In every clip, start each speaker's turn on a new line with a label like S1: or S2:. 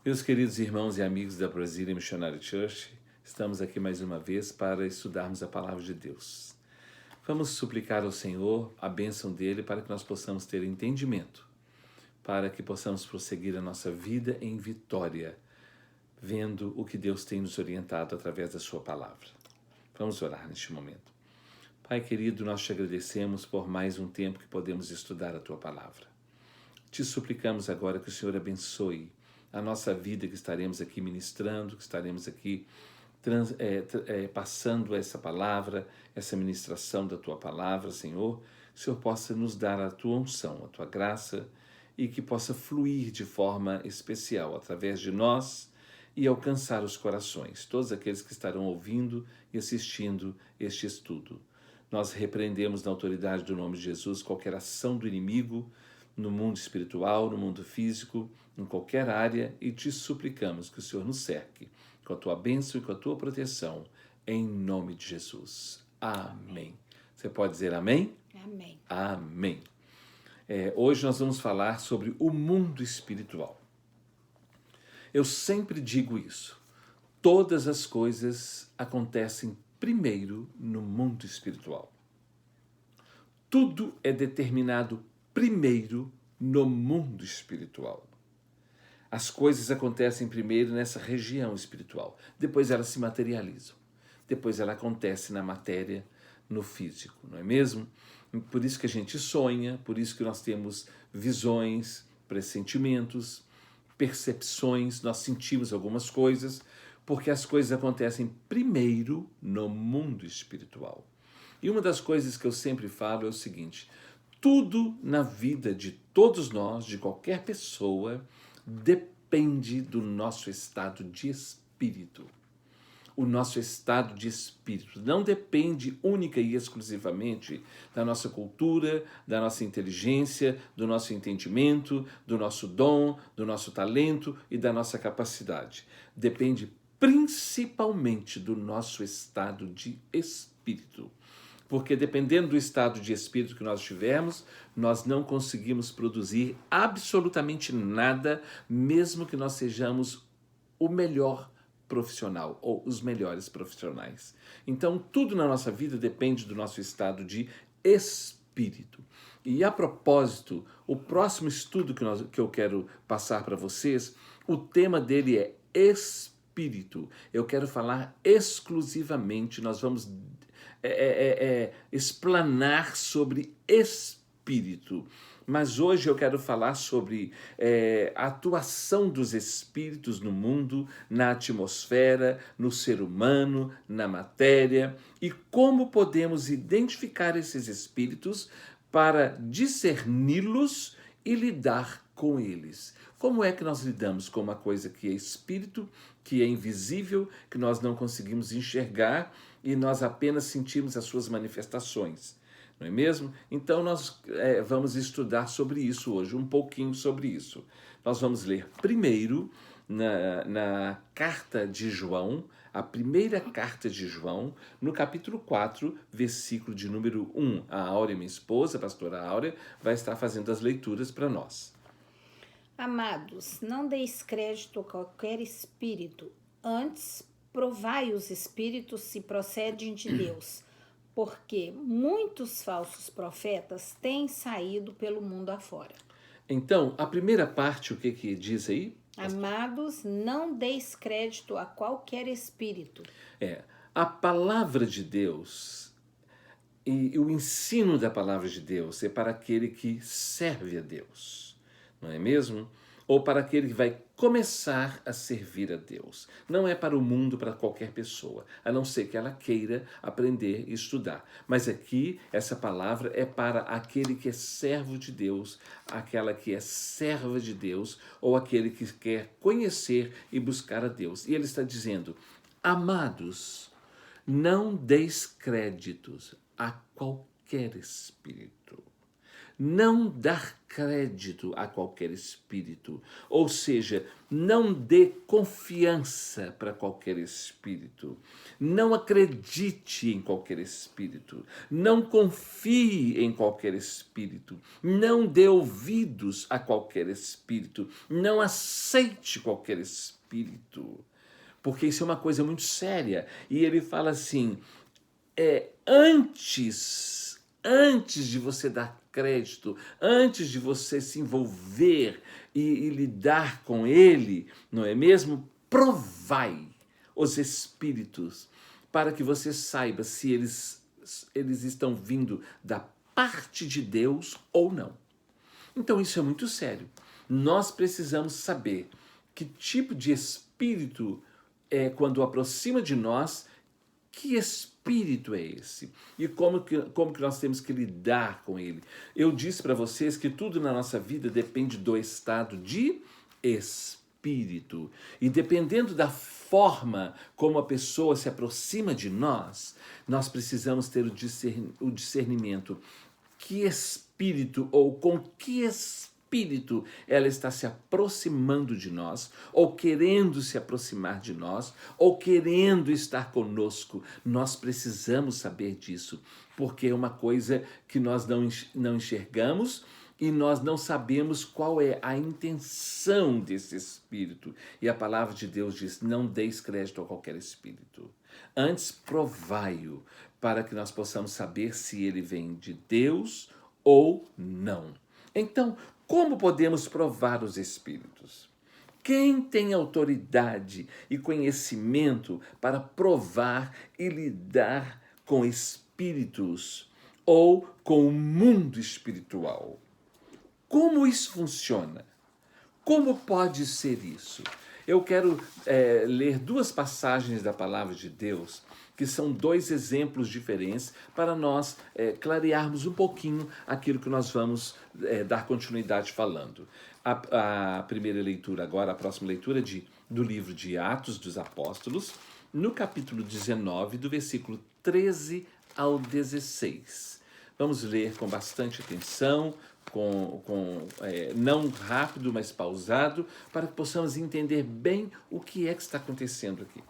S1: Meus queridos irmãos e amigos da Brazilian Missionary Church, estamos aqui mais uma vez para estudarmos a Palavra de Deus. Vamos suplicar ao Senhor a bênção dele para que nós possamos ter entendimento, para que possamos prosseguir a nossa vida em vitória, vendo o que Deus tem nos orientado através da sua Palavra. Vamos orar neste momento. Pai querido, nós te agradecemos por mais um tempo que podemos estudar a tua Palavra. Te suplicamos agora que o Senhor abençoe a nossa vida, que estaremos aqui ministrando, que estaremos aqui passando essa palavra, essa ministração da Tua Palavra, Senhor. Que o Senhor possa nos dar a Tua unção, a Tua graça, e que possa fluir de forma especial através de nós e alcançar os corações, todos aqueles que estarão ouvindo e assistindo este estudo. Nós repreendemos na autoridade do nome de Jesus qualquer ação do inimigo, no mundo espiritual, no mundo físico, em qualquer área, e te suplicamos que o Senhor nos cerque com a tua bênção e com a tua proteção, em nome de Jesus. Amém. Você pode dizer amém?
S2: Amém.
S1: Amém. Hoje nós vamos falar sobre o mundo espiritual. Eu sempre digo isso. Todas as coisas acontecem primeiro no mundo espiritual. Tudo é determinado primeiro no mundo espiritual. As coisas acontecem primeiro nessa região espiritual, depois elas se materializam, depois ela acontece na matéria, no físico, não é mesmo? Por isso que a gente sonha, por isso que nós temos visões, pressentimentos, percepções, nós sentimos algumas coisas, porque as coisas acontecem primeiro no mundo espiritual. E uma das coisas que eu sempre falo é o seguinte: tudo na vida de todos nós, de qualquer pessoa, depende do nosso estado de espírito. O nosso estado de espírito não depende única e exclusivamente da nossa cultura, da nossa inteligência, do nosso entendimento, do nosso dom, do nosso talento e da nossa capacidade. Depende principalmente do nosso estado de espírito. Porque dependendo do estado de espírito que nós tivermos, nós não conseguimos produzir absolutamente nada, mesmo que nós sejamos o melhor profissional ou os melhores profissionais. Então, tudo na nossa vida depende do nosso estado de espírito. E a propósito, o próximo estudo que eu quero passar para vocês, o tema dele é espírito. Eu quero falar exclusivamente, nós vamos explanar sobre espírito. Mas hoje eu quero falar sobre a atuação dos espíritos no mundo, na atmosfera, no ser humano, na matéria, e como podemos identificar esses espíritos para discerni-los e lidar com eles. Como é que nós lidamos com uma coisa que é espírito, que é invisível, que nós não conseguimos enxergar e nós apenas sentimos as suas manifestações? Não é mesmo? Então nós vamos estudar sobre isso hoje, um pouquinho sobre isso. Nós vamos ler primeiro na carta de João, a primeira carta de João, no capítulo 4, versículo de número 1. A Áurea, minha esposa, a pastora Áurea, vai estar fazendo as leituras para nós.
S2: Amados, não deis crédito a qualquer espírito, antes provai os espíritos se procedem de Deus, porque muitos falsos profetas têm saído pelo mundo afora.
S1: Então, a primeira parte, o que diz aí?
S2: Amados, não deis crédito a qualquer espírito.
S1: A palavra de Deus e o ensino da palavra de Deus é para aquele que serve a Deus, não é mesmo? Ou para aquele que vai começar a servir a Deus. Não é para o mundo, para qualquer pessoa, a não ser que ela queira aprender e estudar. Mas aqui, essa palavra é para aquele que é servo de Deus, aquela que é serva de Deus, ou aquele que quer conhecer e buscar a Deus. E ele está dizendo: amados, não deis créditos a qualquer espírito. não dar crédito a qualquer espírito, ou seja, não dê confiança para qualquer espírito, não acredite em qualquer espírito, não confie em qualquer espírito, não dê ouvidos a qualquer espírito, não aceite qualquer espírito, porque isso é uma coisa muito séria. E ele fala assim, antes de você dar crédito, antes de você se envolver e lidar com ele, não é mesmo? Provai os espíritos para que você saiba se eles estão vindo da parte de Deus ou não. Então isso é muito sério. Nós precisamos saber que tipo de espírito quando aproxima de nós, que espírito é esse? E como que nós temos que lidar com ele? Eu disse para vocês que tudo na nossa vida depende do estado de espírito. E dependendo da forma como a pessoa se aproxima de nós, nós precisamos ter o discernimento. Que espírito ou com que espírito ela está se aproximando de nós, ou querendo se aproximar de nós, ou querendo estar conosco. Nós precisamos saber disso, porque é uma coisa que nós não enxergamos e nós não sabemos qual é a intenção desse espírito. E a palavra de Deus diz, não deis crédito a qualquer espírito. Antes, provai-o, para que nós possamos saber se ele vem de Deus ou não. Então, como podemos provar os espíritos? Quem tem autoridade e conhecimento para provar e lidar com espíritos ou com o mundo espiritual? Como isso funciona? Como pode ser isso? Eu quero ler duas passagens da palavra de Deus, que são dois exemplos diferentes, para nós clarearmos um pouquinho aquilo que nós vamos dar continuidade falando. A primeira leitura agora, a próxima leitura do livro de Atos dos Apóstolos, no capítulo 19, do versículo 13 ao 16. Vamos ler com bastante atenção, não rápido, mas pausado, para que possamos entender bem o que está acontecendo aqui.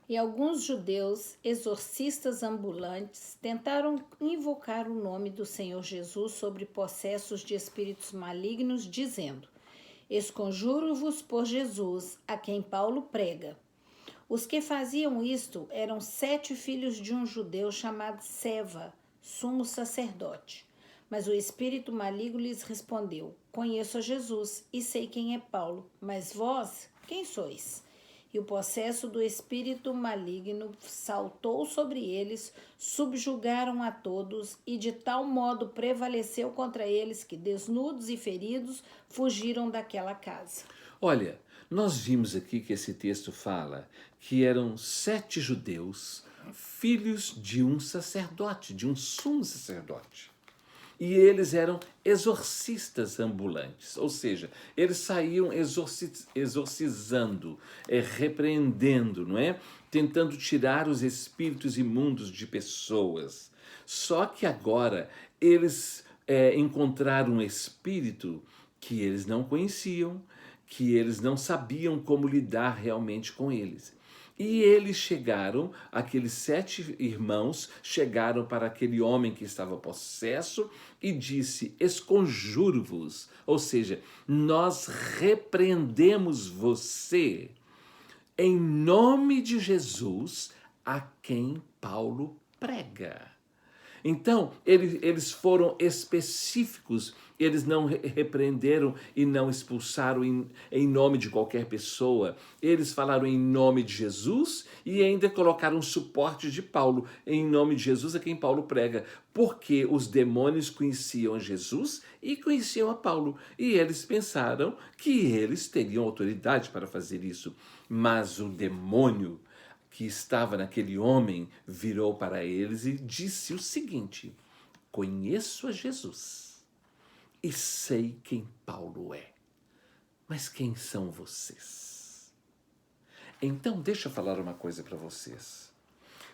S2: E alguns judeus, exorcistas ambulantes, tentaram invocar o nome do Senhor Jesus sobre possessos de espíritos malignos, dizendo: Esconjuro-vos por Jesus, a quem Paulo prega. Os que faziam isto eram 7 filhos de um judeu chamado Seva, sumo sacerdote. Mas o espírito maligno lhes respondeu: Conheço a Jesus e sei quem é Paulo, mas vós, quem sois? E o possesso do espírito maligno saltou sobre eles, subjugaram a todos, e de tal modo prevaleceu contra eles que, desnudos e feridos, fugiram daquela casa.
S1: Olha, nós vimos aqui que esse texto fala que eram 7 judeus, filhos de um sacerdote, de um sumo sacerdote. E eles eram exorcistas ambulantes, ou seja, eles saíam exorcizando, repreendendo, não é? Tentando tirar os espíritos imundos de pessoas. Só que agora eles encontraram um espírito que eles não conheciam, que eles não sabiam como lidar realmente com eles. E eles chegaram, aqueles 7 irmãos, chegaram para aquele homem que estava possesso e disse: Esconjuro-vos, ou seja, nós repreendemos você em nome de Jesus, a quem Paulo prega. Então, eles foram específicos, eles não repreenderam e não expulsaram em nome de qualquer pessoa. Eles falaram em nome de Jesus e ainda colocaram suporte de Paulo, em nome de Jesus a quem Paulo prega, porque os demônios conheciam Jesus e conheciam a Paulo, e eles pensaram que eles teriam autoridade para fazer isso. Mas o demônio que estava naquele homem virou para eles e disse o seguinte: Conheço a Jesus e sei quem Paulo é, mas quem são vocês? Então, deixa eu falar uma coisa para vocês.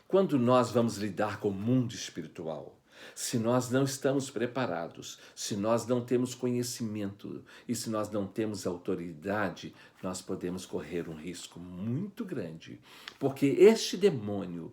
S1: Quando nós vamos lidar com o mundo espiritual, Se nós não estamos preparados, se nós não temos conhecimento e se nós não temos autoridade, nós podemos correr um risco muito grande. Porque este demônio,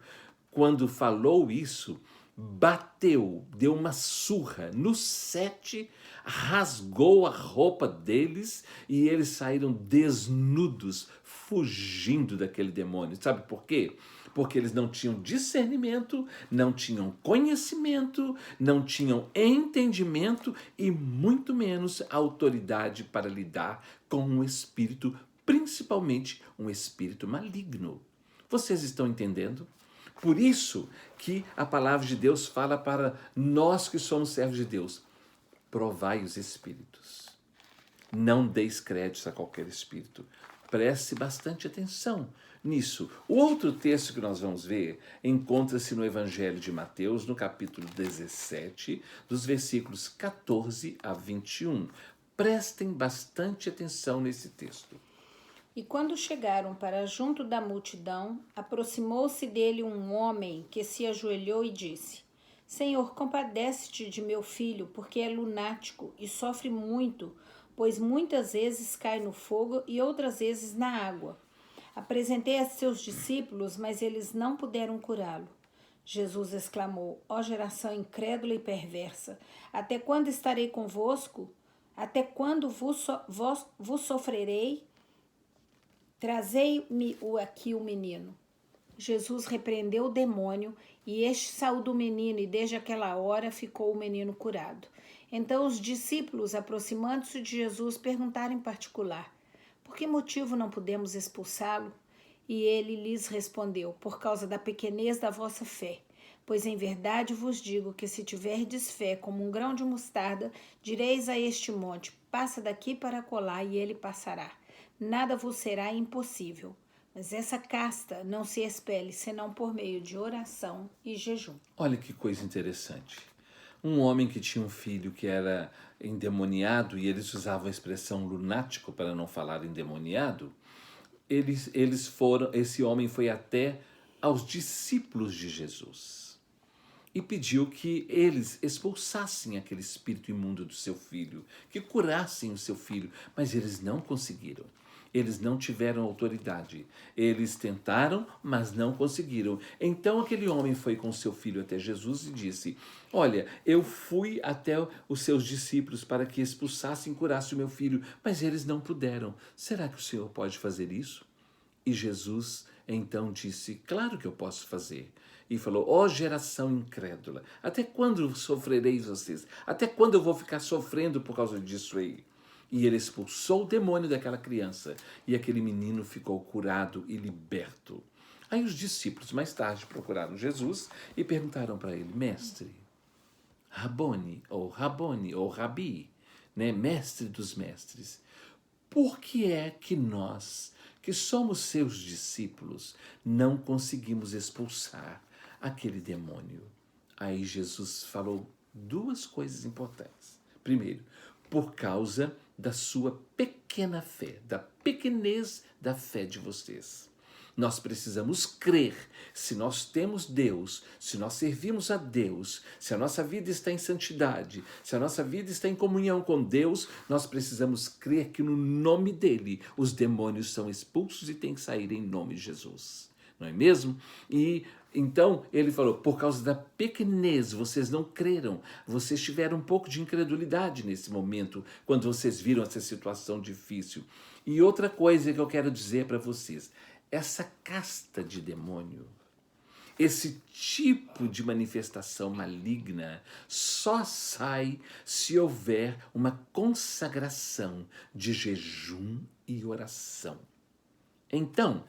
S1: quando falou isso, bateu, deu uma surra nos 7, rasgou a roupa deles e eles saíram desnudos, fugindo daquele demônio. Sabe por quê? Porque eles não tinham discernimento, não tinham conhecimento, não tinham entendimento e muito menos autoridade para lidar com um espírito, principalmente um espírito maligno. Vocês estão entendendo? Por isso que a palavra de Deus fala para nós que somos servos de Deus: provai os espíritos. Não deis crédito a qualquer espírito. Preste bastante atenção nisso. O outro texto que nós vamos ver encontra-se no Evangelho de Mateus, no capítulo 17, dos versículos 14 a 21. Prestem bastante atenção nesse texto.
S2: E quando chegaram para junto da multidão, aproximou-se dele um homem que se ajoelhou e disse: Senhor, compadece-te de meu filho, porque é lunático e sofre muito, pois muitas vezes cai no fogo e outras vezes na água. Apresentei a seus discípulos, mas eles não puderam curá-lo. Jesus exclamou: Ó geração incrédula e perversa, até quando estarei convosco? Até quando vos sofrerei? Trazei-me aqui o menino. Jesus repreendeu o demônio, e este saiu do menino, e desde aquela hora ficou o menino curado. Então os discípulos, aproximando-se de Jesus, perguntaram em particular: Por que motivo não pudemos expulsá-lo? E ele lhes respondeu: Por causa da pequenez da vossa fé. Pois em verdade vos digo que se tiverdes fé como um grão de mostarda, direis a este monte: Passa daqui para acolá, e ele passará. Nada vos será impossível. Mas essa casta não se expele senão por meio de oração e jejum.
S1: Olha que coisa interessante. Um homem que tinha um filho que era endemoniado, e eles usavam a expressão lunático para não falar endemoniado, esse homem foi até aos discípulos de Jesus e pediu que eles expulsassem aquele espírito imundo do seu filho, que curassem o seu filho, mas eles não conseguiram. Eles não tiveram autoridade. Eles tentaram, mas não conseguiram. Então aquele homem foi com seu filho até Jesus e disse: Olha, eu fui até os seus discípulos para que expulsassem e curassem o meu filho, mas eles não puderam. Será que o Senhor pode fazer isso? E Jesus então disse: Claro que eu posso fazer. E falou: Ó geração incrédula, até quando sofrereis vocês? Até quando eu vou ficar sofrendo por causa disso aí? E ele expulsou o demônio daquela criança, e aquele menino ficou curado e liberto. Aí os discípulos mais tarde procuraram Jesus e perguntaram para ele: Mestre, Rabone, ou Rabi, né? Mestre dos mestres, por que é que nós, que somos seus discípulos, não conseguimos expulsar aquele demônio? Aí Jesus falou duas coisas importantes. Primeiro, por causa da sua pequena fé, da pequenez da fé de vocês. Nós precisamos crer. Se nós temos Deus, se nós servimos a Deus, se a nossa vida está em santidade, se a nossa vida está em comunhão com Deus, nós precisamos crer que no nome dele os demônios são expulsos e têm que sair em nome de Jesus. Não é mesmo? E então ele falou: por causa da pequenez, vocês não creram, vocês tiveram um pouco de incredulidade nesse momento, quando vocês viram essa situação difícil. E outra coisa que eu quero dizer para vocês: essa casta de demônio, esse tipo de manifestação maligna só sai se houver uma consagração de jejum e oração. Então,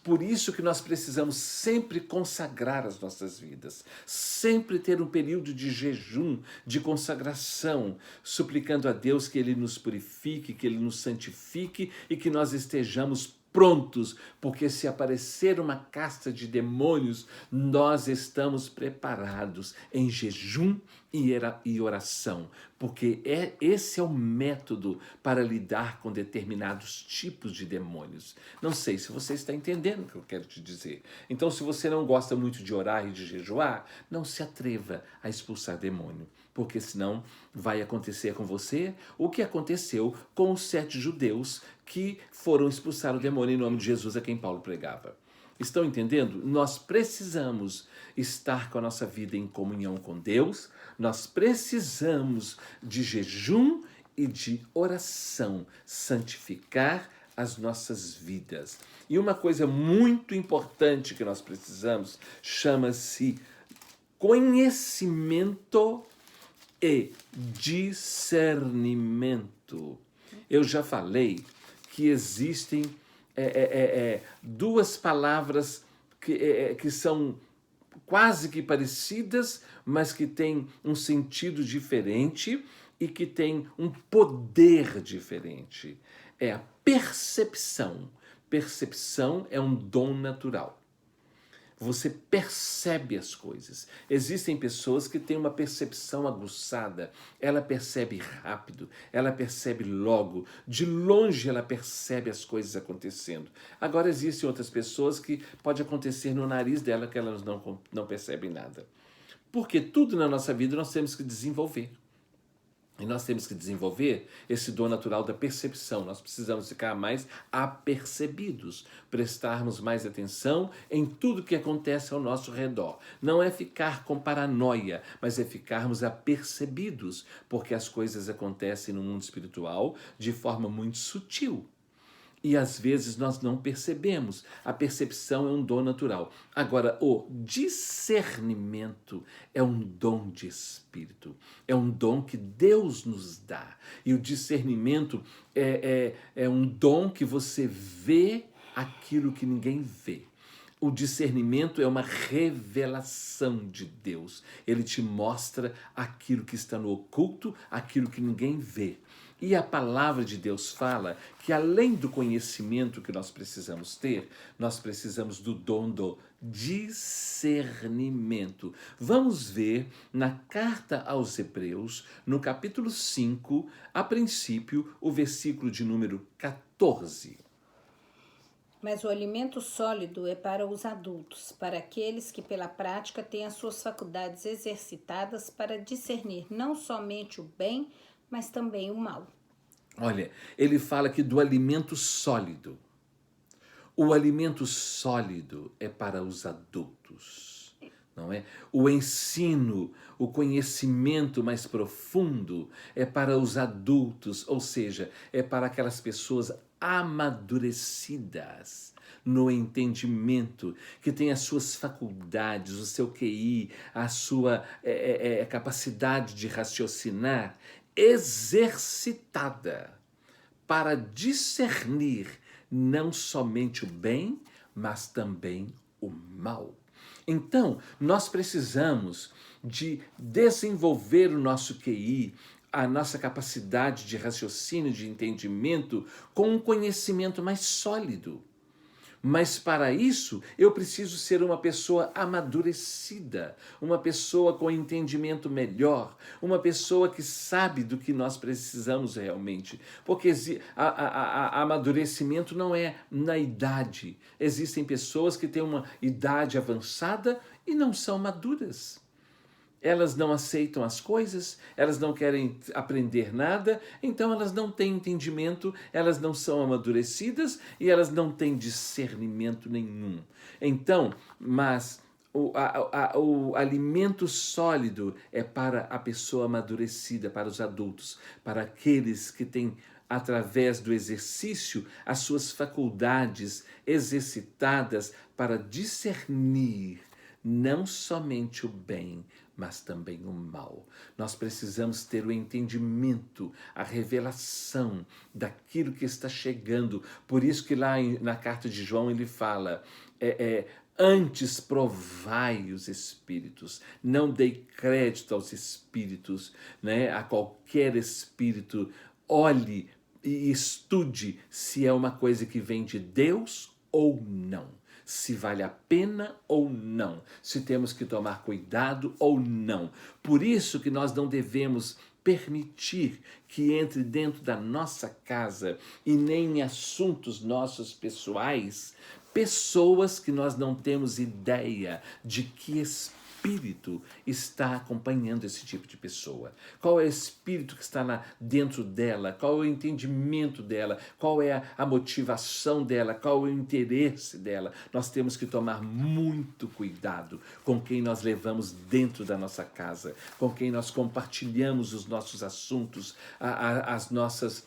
S1: por isso que nós precisamos sempre consagrar as nossas vidas, sempre ter um período de jejum, de consagração, suplicando a Deus que Ele nos purifique, que Ele nos santifique e que nós estejamos prontos, porque se aparecer uma casta de demônios, nós estamos preparados em jejum e oração, porque esse é o método para lidar com determinados tipos de demônios. Não sei se você está entendendo o que eu quero te dizer. Então, se você não gosta muito de orar e de jejuar, não se atreva a expulsar demônio, porque senão vai acontecer com você o que aconteceu com os 7 judeus que foram expulsar o demônio em nome de Jesus, a quem Paulo pregava. Estão entendendo? Nós precisamos estar com a nossa vida em comunhão com Deus, nós precisamos de jejum e de oração, santificar as nossas vidas. E uma coisa muito importante que nós precisamos chama-se conhecimento e discernimento. Eu já falei que existem duas palavras que são quase que parecidas, mas que têm um sentido diferente e que têm um poder diferente. É a percepção. Percepção é um dom natural. Você percebe as coisas. Existem pessoas que têm uma percepção aguçada. Ela percebe rápido, ela percebe logo. De longe ela percebe as coisas acontecendo. Agora existem outras pessoas que pode acontecer no nariz dela que elas não percebem nada. Porque tudo na nossa vida nós temos que desenvolver. E nós temos que desenvolver esse dom natural da percepção. Nós precisamos ficar mais apercebidos, prestarmos mais atenção em tudo que acontece ao nosso redor. Não é ficar com paranoia, mas é ficarmos apercebidos, porque as coisas acontecem no mundo espiritual de forma muito sutil. E às vezes nós não percebemos. A percepção é um dom natural. Agora, o discernimento é um dom de espírito. É um dom que Deus nos dá. E o discernimento é um dom que você vê aquilo que ninguém vê. O discernimento é uma revelação de Deus. Ele te mostra aquilo que está no oculto, aquilo que ninguém vê. E a palavra de Deus fala que além do conhecimento que nós precisamos ter, nós precisamos do dom do discernimento. Vamos ver na carta aos Hebreus, no capítulo 5, a princípio, o versículo de número 14.
S2: Mas o alimento sólido é para os adultos, para aqueles que pela prática têm as suas faculdades exercitadas para discernir não somente o bem, mas também o mal.
S1: Olha, ele fala aqui do alimento sólido. O alimento sólido é para os adultos, não é? O ensino, o conhecimento mais profundo é para os adultos, ou seja, é para aquelas pessoas amadurecidas no entendimento, que têm as suas faculdades, o seu QI, a sua capacidade de raciocinar exercitada para discernir não somente o bem, mas também o mal. Então, nós precisamos de desenvolver o nosso QI, a nossa capacidade de raciocínio, de entendimento, com um conhecimento mais sólido. Mas para isso, eu preciso ser uma pessoa amadurecida, uma pessoa com entendimento melhor, uma pessoa que sabe do que nós precisamos realmente. Porque amadurecimento não é na idade. Existem pessoas que têm uma idade avançada e não são maduras. Elas não aceitam as coisas, elas não querem aprender nada, então elas não têm entendimento, elas não são amadurecidas e elas não têm discernimento nenhum. Então, mas o alimento sólido é para a pessoa amadurecida, para os adultos, para aqueles que têm, através do exercício, as suas faculdades exercitadas para discernir não somente o bem, mas também o mal. Nós precisamos ter o entendimento, a revelação daquilo que está chegando. Por isso que lá na carta de João ele fala, antes provai os espíritos, não dei crédito aos espíritos, né? A qualquer espírito, olhe e estude se é uma coisa que vem de Deus ou não. Se vale a pena ou não. Se temos que tomar cuidado ou não. Por isso que nós não devemos permitir que entre dentro da nossa casa e nem em assuntos nossos pessoais pessoas que nós não temos ideia de que espírito está acompanhando esse tipo de pessoa. Qual é o espírito que está lá dentro dela? Qual é o entendimento dela? Qual é a motivação dela? Qual é o interesse dela? Nós temos que tomar muito cuidado com quem nós levamos dentro da nossa casa, com quem nós compartilhamos os nossos assuntos, as nossas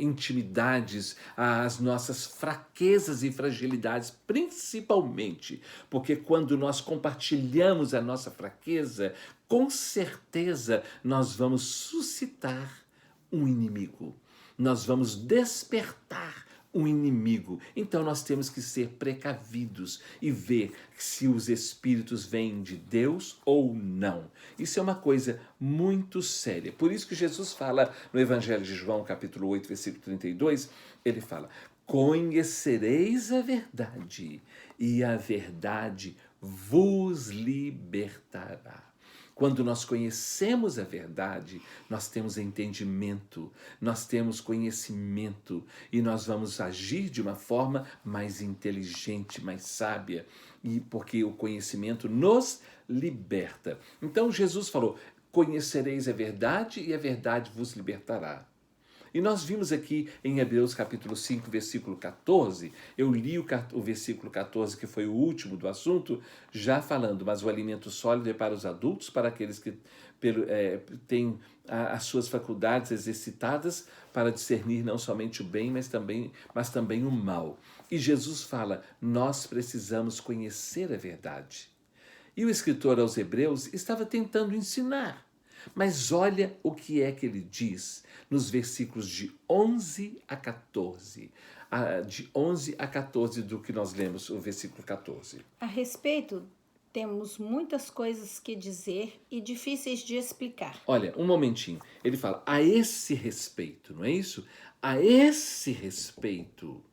S1: intimidades, as nossas fraquezas e fragilidades, principalmente, porque quando nós compartilhamos a nossa fraqueza, com certeza nós vamos suscitar um inimigo, nós vamos despertar um inimigo. Então nós temos que ser precavidos e ver se os espíritos vêm de Deus ou não. Isso é uma coisa muito séria. Por isso que Jesus fala no Evangelho de João, capítulo 8, versículo 32, ele fala: conhecereis a verdade, e a verdade vos libertará. Quando nós conhecemos a verdade, nós temos entendimento, nós temos conhecimento e nós vamos agir de uma forma mais inteligente, mais sábia, e porque o conhecimento nos liberta. Então Jesus falou: conhecereis a verdade e a verdade vos libertará. E nós vimos aqui em Hebreus capítulo 5, versículo 14, eu li o versículo 14, que foi o último do assunto, já falando: mas o alimento sólido é para os adultos, para aqueles que têm as suas faculdades exercitadas para discernir não somente o bem, mas também o mal. E Jesus fala: nós precisamos conhecer a verdade. E o escritor aos Hebreus estava tentando ensinar. Mas olha o que é que ele diz nos versículos de 11 a 14. De 11 a 14 do que nós lemos, o versículo 14.
S2: A respeito, temos muitas coisas que dizer e difíceis de explicar.
S1: Olha, um momentinho. Ele fala: a esse respeito, não é isso? A esse respeito,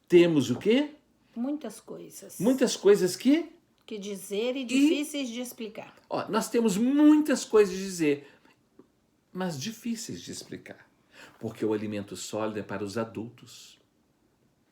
S1: temos o quê?
S2: Muitas coisas.
S1: Muitas coisas que
S2: dizer e difíceis de explicar.
S1: Nós temos muitas coisas a dizer, mas difíceis de explicar, porque o alimento sólido é para os adultos.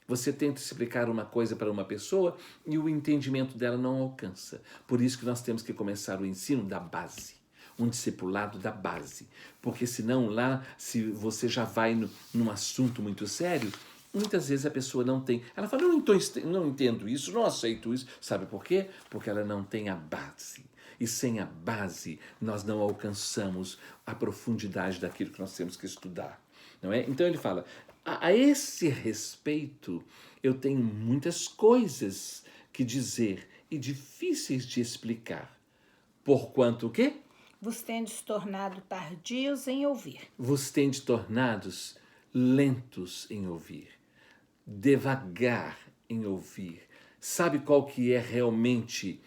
S1: Você tenta explicar uma coisa para uma pessoa e o entendimento dela não alcança. Por isso que nós temos que começar o ensino da base, um discipulado da base, porque senão lá, se você já vai num assunto muito sério, muitas vezes a pessoa não tem. Ela fala: não entendo isso, não aceito isso. Sabe por quê? Porque ela não tem a base. E sem a base, nós não alcançamos a profundidade daquilo que nós temos que estudar. Não é? Então ele fala: a esse respeito, eu tenho muitas coisas que dizer e difíceis de explicar. Porquanto o quê?
S2: Vos tendes tornado tardios em ouvir.
S1: Vos tendes tornados lentos em ouvir, devagar em ouvir. Sabe qual que é realmente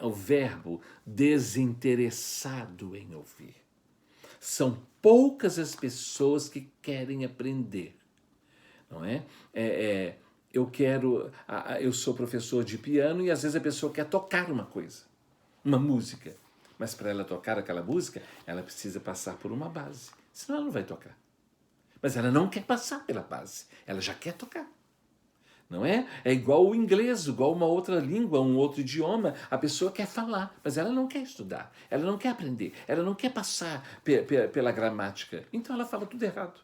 S1: o verbo? Desinteressado em ouvir. São poucas as pessoas que querem aprender, não é? Eu sou professor de piano e às vezes a pessoa quer tocar uma coisa, uma música, mas para ela tocar aquela música, ela precisa passar por uma base, senão ela não vai tocar. Mas ela não quer passar pela base, ela já quer tocar. Não é? É igual o inglês, igual uma outra língua, um outro idioma. A pessoa quer falar, mas ela não quer estudar, ela não quer aprender, ela não quer passar pela gramática. Então ela fala tudo errado.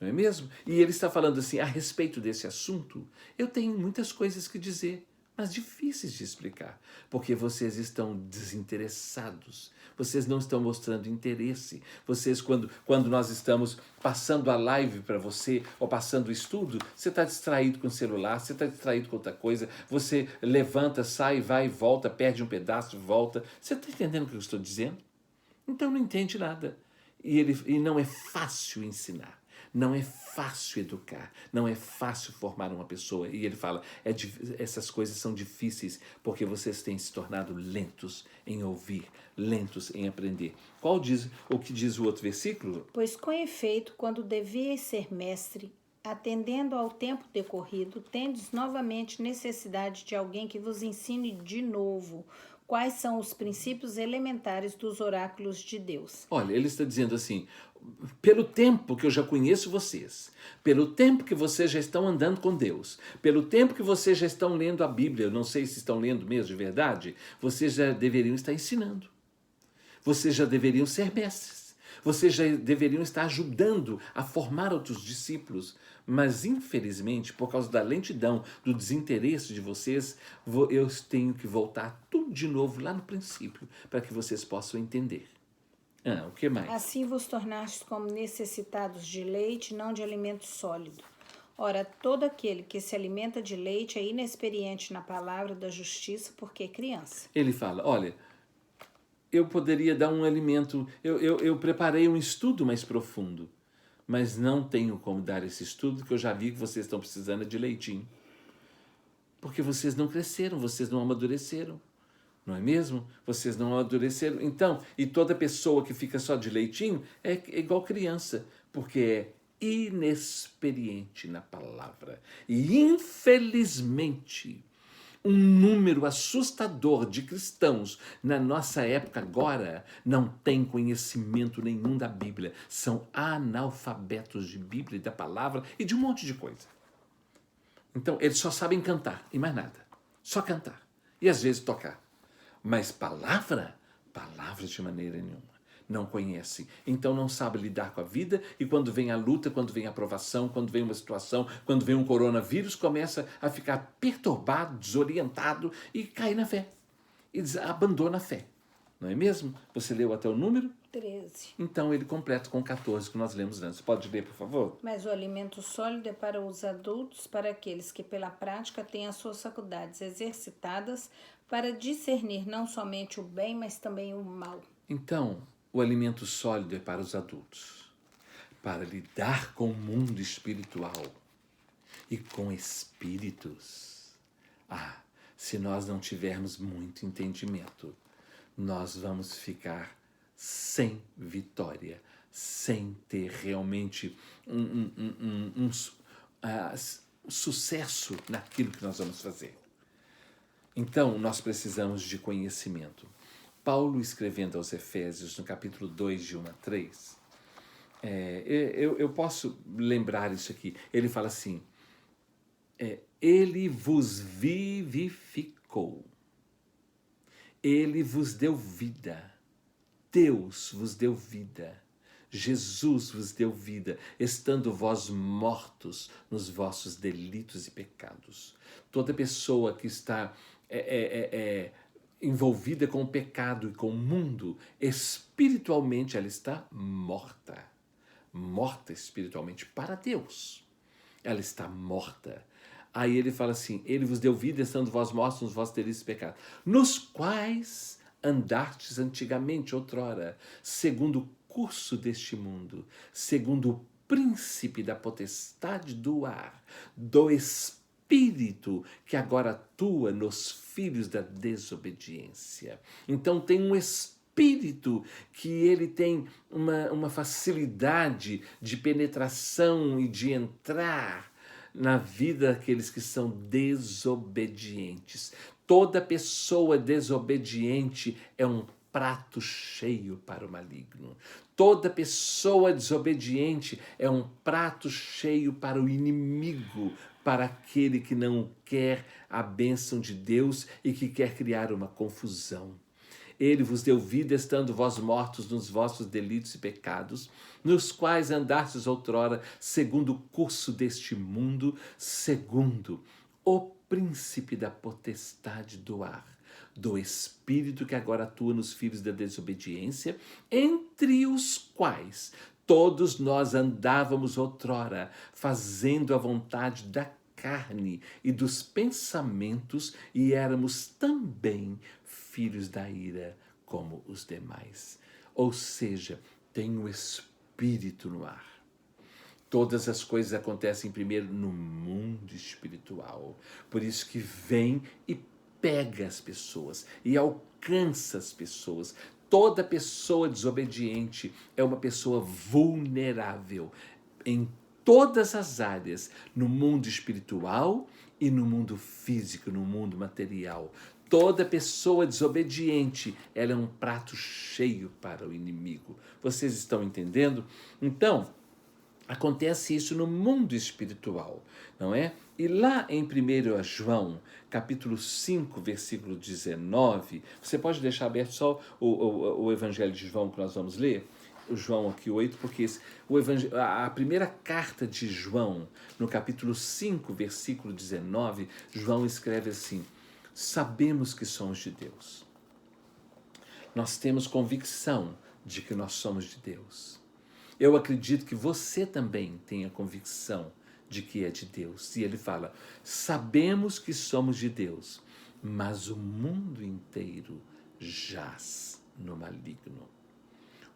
S1: Não é mesmo? E ele está falando assim: a respeito desse assunto, eu tenho muitas coisas que dizer, mas difíceis de explicar, porque vocês estão desinteressados, vocês não estão mostrando interesse. Vocês, quando nós estamos passando a live para você, ou passando o estudo, você está distraído com o celular, você está distraído com outra coisa, você levanta, sai, vai e volta, perde um pedaço, volta. Você está entendendo o que eu estou dizendo? Então não entende nada. E não é fácil ensinar. Não é fácil educar, não é fácil formar uma pessoa. E ele fala, essas coisas são difíceis porque vocês têm se tornado lentos em ouvir, lentos em aprender. O que diz o outro versículo?
S2: Pois com efeito, quando devíeis ser mestre, atendendo ao tempo decorrido, tendes novamente necessidade de alguém que vos ensine de novo quais são os princípios elementares dos oráculos de Deus.
S1: Olha, ele está dizendo assim, pelo tempo que eu já conheço vocês, pelo tempo que vocês já estão andando com Deus, pelo tempo que vocês já estão lendo a Bíblia, eu não sei se estão lendo mesmo de verdade, vocês já deveriam estar ensinando. Vocês já deveriam ser mestres. Vocês já deveriam estar ajudando a formar outros discípulos. Mas, infelizmente, por causa da lentidão, do desinteresse de vocês, eu tenho que voltar tudo de novo lá no princípio, para que vocês possam entender. O que mais?
S2: Assim vos tornastes como necessitados de leite, não de alimento sólido. Ora, todo aquele que se alimenta de leite é inexperiente na palavra da justiça, porque é criança.
S1: Ele fala, olha, eu poderia dar um alimento, eu preparei um estudo mais profundo, mas não tenho como dar esse estudo, porque eu já vi que vocês estão precisando de leitinho. Porque vocês não cresceram, vocês não amadureceram. Não é mesmo? Vocês não amadureceram. Então, e toda pessoa que fica só de leitinho é igual criança, porque é inexperiente na palavra. E, infelizmente, um número assustador de cristãos na nossa época agora não tem conhecimento nenhum da Bíblia. São analfabetos de Bíblia e da palavra e de um monte de coisa. Então, eles só sabem cantar e mais nada. Só cantar. E às vezes tocar. Mas palavra de maneira nenhuma. Não conhecem. Então não sabem lidar com a vida e quando vem a luta, quando vem a provação, quando vem uma situação, quando vem um coronavírus, começa a ficar perturbado, desorientado e cai na fé. E abandona a fé. Não é mesmo? Você leu até o número?
S2: 13.
S1: Então ele completa com 14 que nós lemos antes. Pode ler, por favor?
S2: Mas o alimento sólido é para os adultos, para aqueles que pela prática têm as suas faculdades exercitadas para discernir não somente o bem, mas também o mal.
S1: Então, o alimento sólido é para os adultos, para lidar com o mundo espiritual e com espíritos. Se nós não tivermos muito entendimento, nós vamos ficar sem vitória, sem ter realmente sucesso naquilo que nós vamos fazer. Então, nós precisamos de conhecimento. Paulo, escrevendo aos Efésios, no capítulo 2, de 1 a 3, eu posso lembrar isso aqui. Ele fala assim, ele vos vivificou, ele vos deu vida, Deus vos deu vida, Jesus vos deu vida, estando vós mortos nos vossos delitos e pecados. Toda pessoa que está envolvida com o pecado e com o mundo, espiritualmente ela está morta. Morta espiritualmente para Deus. Ela está morta. Aí ele fala assim, ele vos deu vida, estando vós mortos nos vossos delitos e pecados, nos quais andastes antigamente, outrora, segundo o curso deste mundo, segundo o príncipe da potestade do ar, do espírito que agora atua nos filhos da desobediência. Então tem um espírito que ele tem uma facilidade de penetração e de entrar na vida daqueles que são desobedientes. Toda pessoa desobediente é um prato cheio para o maligno. Toda pessoa desobediente é um prato cheio para o inimigo, para aquele que não quer a bênção de Deus e que quer criar uma confusão. Ele vos deu vida, estando vós mortos nos vossos delitos e pecados, nos quais andastes outrora, segundo o curso deste mundo, segundo o príncipe da potestade do ar, do espírito que agora atua nos filhos da desobediência, entre os quais todos nós andávamos outrora, fazendo a vontade da carne e dos pensamentos, e éramos também filhos da ira, como os demais. Ou seja, tem o espírito no ar. Todas as coisas acontecem primeiro no mundo espiritual. Por isso que vem e pega as pessoas e alcança as pessoas. Toda pessoa desobediente é uma pessoa vulnerável em todas as áreas, no mundo espiritual e no mundo físico, no mundo material. Toda pessoa desobediente, ela é um prato cheio para o inimigo. Vocês estão entendendo? Então, acontece isso no mundo espiritual, não é? E lá em 1 João, capítulo 5, versículo 19, você pode deixar aberto só o Evangelho de João que nós vamos ler? O João aqui 8, porque a primeira carta de João, no capítulo 5, versículo 19, João escreve assim: sabemos que somos de Deus. Nós temos convicção de que nós somos de Deus. Eu acredito que você também tenha convicção de que é de Deus. E ele fala: sabemos que somos de Deus, mas o mundo inteiro jaz no maligno.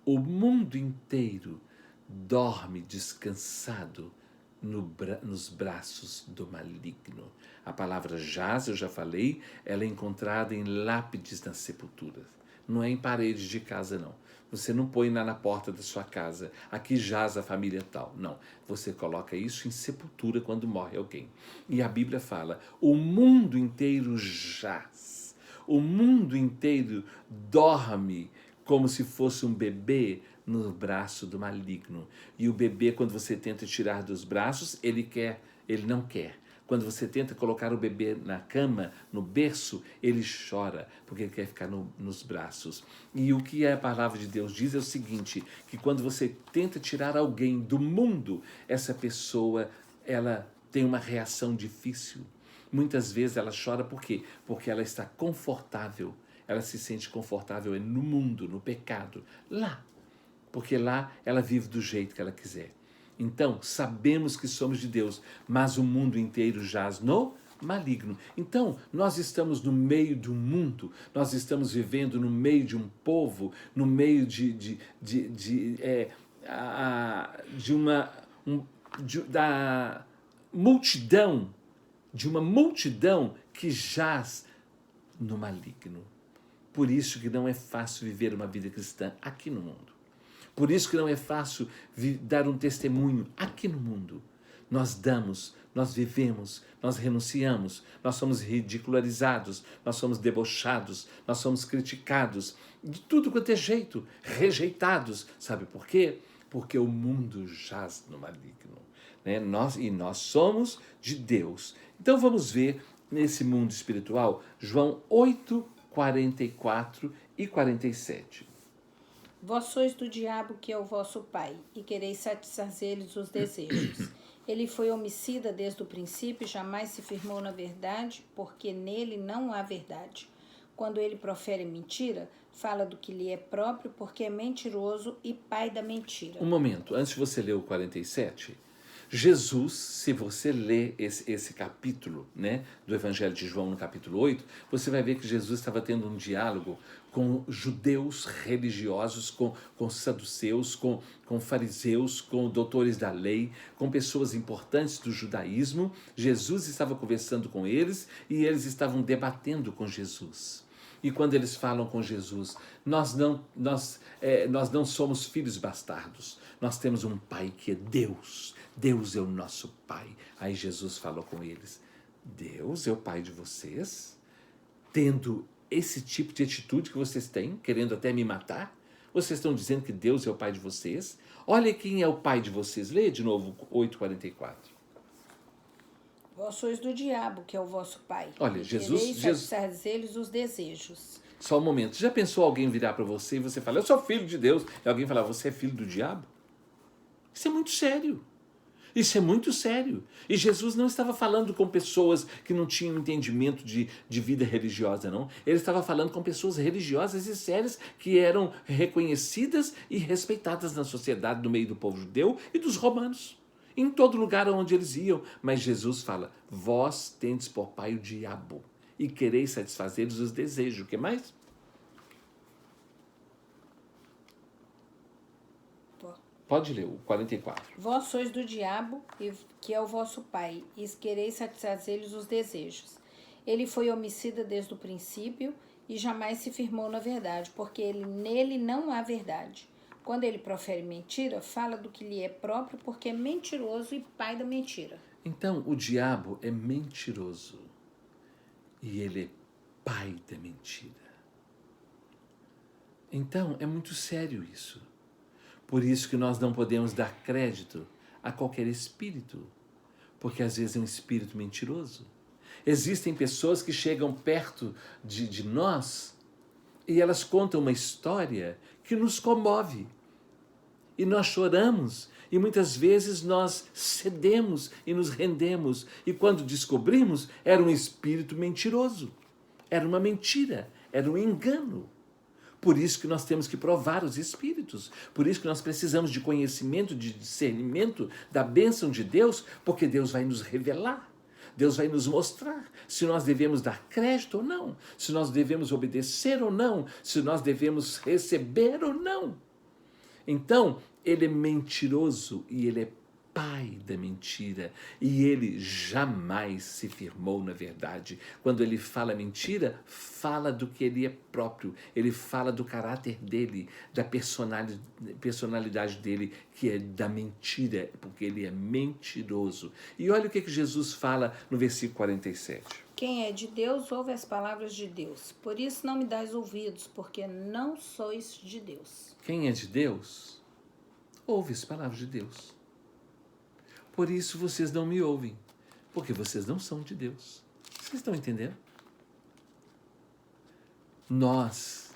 S1: O mundo inteiro dorme descansado nos braços do maligno. A palavra jaz, eu já falei, ela é encontrada em lápides nas sepulturas. Não é em paredes de casa, não. Você não põe lá na porta da sua casa, aqui jaz a família tal. Não, você coloca isso em sepultura quando morre alguém. E a Bíblia fala: o mundo inteiro jaz. O mundo inteiro dorme como se fosse um bebê no braço do maligno. E o bebê, quando você tenta tirar dos braços, ele não quer. Quando você tenta colocar o bebê na cama, no berço, ele chora, porque ele quer ficar nos braços. E o que a palavra de Deus diz é o seguinte, que quando você tenta tirar alguém do mundo, essa pessoa, ela tem uma reação difícil. Muitas vezes ela chora por quê? Porque ela está confortável. Ela se sente confortável no mundo, no pecado, lá. Porque lá ela vive do jeito que ela quiser. Então, sabemos que somos de Deus, mas o mundo inteiro jaz no maligno. Então, nós estamos no meio do mundo, nós estamos vivendo no meio de um povo, no meio da multidão, de uma multidão que jaz no maligno. Por isso que não é fácil viver uma vida cristã aqui no mundo. Por isso que não é fácil dar um testemunho aqui no mundo. Nós damos, nós vivemos, nós renunciamos, nós somos ridicularizados, nós somos debochados, nós somos criticados, de tudo quanto é jeito, rejeitados. Sabe por quê? Porque o mundo jaz no maligno. Né? Nós somos de Deus. Então vamos ver nesse mundo espiritual, João 8, 44 e 47.
S2: Vós sois do diabo, que é o vosso pai, e quereis satisfazer-lhes os desejos. Ele foi homicida desde o princípio e jamais se firmou na verdade, porque nele não há verdade. Quando ele profere mentira, fala do que lhe é próprio, porque é mentiroso e pai da mentira.
S1: Um momento, antes de você ler o 47, Jesus, se você ler esse capítulo, né, do Evangelho de João, no capítulo 8, você vai ver que Jesus estava tendo um diálogo com judeus religiosos, com saduceus, com fariseus, com doutores da lei, com pessoas importantes do judaísmo. Jesus estava conversando com eles e eles estavam debatendo com Jesus. E quando eles falam com Jesus, nós não somos filhos bastardos. Nós temos um pai que é Deus. Deus é o nosso pai. Aí Jesus falou com eles: Deus é o pai de vocês? Tendo esse tipo de atitude que vocês têm, querendo até me matar? Vocês estão dizendo que Deus é o pai de vocês? Olha quem é o pai de vocês. Leia de novo 8:44.
S2: Vós sois do diabo, que é o vosso pai.
S1: Olha, Jesus
S2: satisfazer-lhes os desejos.
S1: Só um momento. Já pensou alguém virar para você e você falar: eu sou filho de Deus, e alguém falar: você é filho do diabo? Isso é muito sério. Isso é muito sério. E Jesus não estava falando com pessoas que não tinham entendimento de vida religiosa, não. Ele estava falando com pessoas religiosas e sérias que eram reconhecidas e respeitadas na sociedade, no meio do povo judeu e dos romanos. Em todo lugar onde eles iam. Mas Jesus fala: vós tendes por pai o diabo e quereis satisfazer-lhes os desejos. O que mais? Pode ler o 44.
S2: Vós sois do diabo, que é o vosso pai, e quereis satisfazer-lhes os desejos. Ele foi homicida desde o princípio e jamais se firmou na verdade, porque nele não há verdade. Quando ele profere mentira, fala do que lhe é próprio, porque é mentiroso e pai da mentira.
S1: Então, o diabo é mentiroso e ele é pai da mentira. Então, é muito sério isso. Por isso que nós não podemos dar crédito a qualquer espírito, porque às vezes é um espírito mentiroso. Existem pessoas que chegam perto de nós e elas contam uma história que nos comove. E nós choramos e muitas vezes nós cedemos e nos rendemos. E quando descobrimos, era um espírito mentiroso. Era uma mentira, era um engano. Por isso que nós temos que provar os espíritos. Por isso que nós precisamos de conhecimento, de discernimento da bênção de Deus, porque Deus vai nos revelar. Deus vai nos mostrar se nós devemos dar crédito ou não, se nós devemos obedecer ou não, se nós devemos receber ou não. Então, ele é mentiroso e ele é pai da mentira e ele jamais se firmou na verdade. Quando ele fala mentira, fala do que ele é próprio, ele fala do caráter dele, da personalidade dele, que é da mentira, porque ele é mentiroso. E olha o que Jesus fala no versículo 47.
S2: Quem é de Deus, ouve as palavras de Deus. Por isso não me dais ouvidos, porque não sois de Deus.
S1: Quem é de Deus, ouve as palavras de Deus. Por isso vocês não me ouvem, porque vocês não são de Deus. Vocês estão entendendo? Nós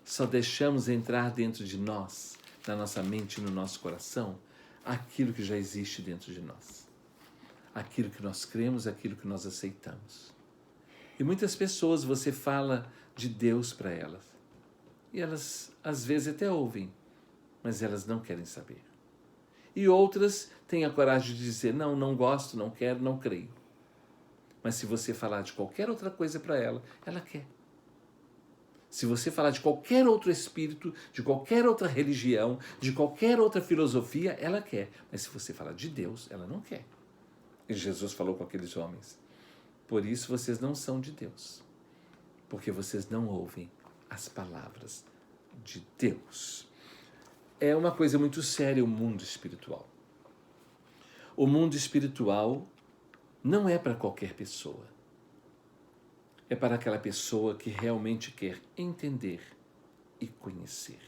S1: só deixamos entrar dentro de nós, na nossa mente e no nosso coração, aquilo que já existe dentro de nós. Aquilo que nós cremos, aquilo que nós aceitamos. E muitas pessoas você fala de Deus para elas. E elas às vezes até ouvem, mas elas não querem saber. E outras têm a coragem de dizer, não, não gosto, não quero, não creio. Mas se você falar de qualquer outra coisa para ela, ela quer. Se você falar de qualquer outro espírito, de qualquer outra religião, de qualquer outra filosofia, ela quer. Mas se você falar de Deus, ela não quer. E Jesus falou com aqueles homens, por isso vocês não são de Deus, porque vocês não ouvem as palavras de Deus. É uma coisa muito séria o mundo espiritual. O mundo espiritual não é para qualquer pessoa. É para aquela pessoa que realmente quer entender e conhecer.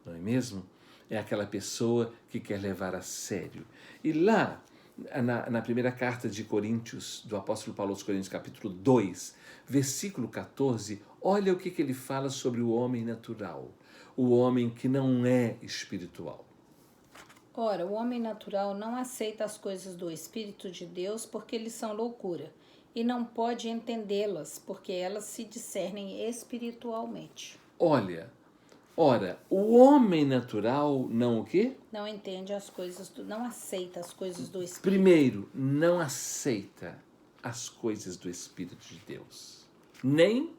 S1: Não é mesmo? É aquela pessoa que quer levar a sério. E lá, na primeira carta de Coríntios, do apóstolo Paulo aos Coríntios, capítulo 2, versículo 14, olha o que ele fala sobre o homem natural. O homem que não é espiritual.
S2: Ora, o homem natural não aceita as coisas do Espírito de Deus porque eles são loucura, e não pode entendê-las porque elas se discernem espiritualmente.
S1: Ora, o homem natural não o quê?
S2: Não entende as coisas, não aceita as coisas do Espírito.
S1: Primeiro, não aceita as coisas do Espírito de Deus. Nem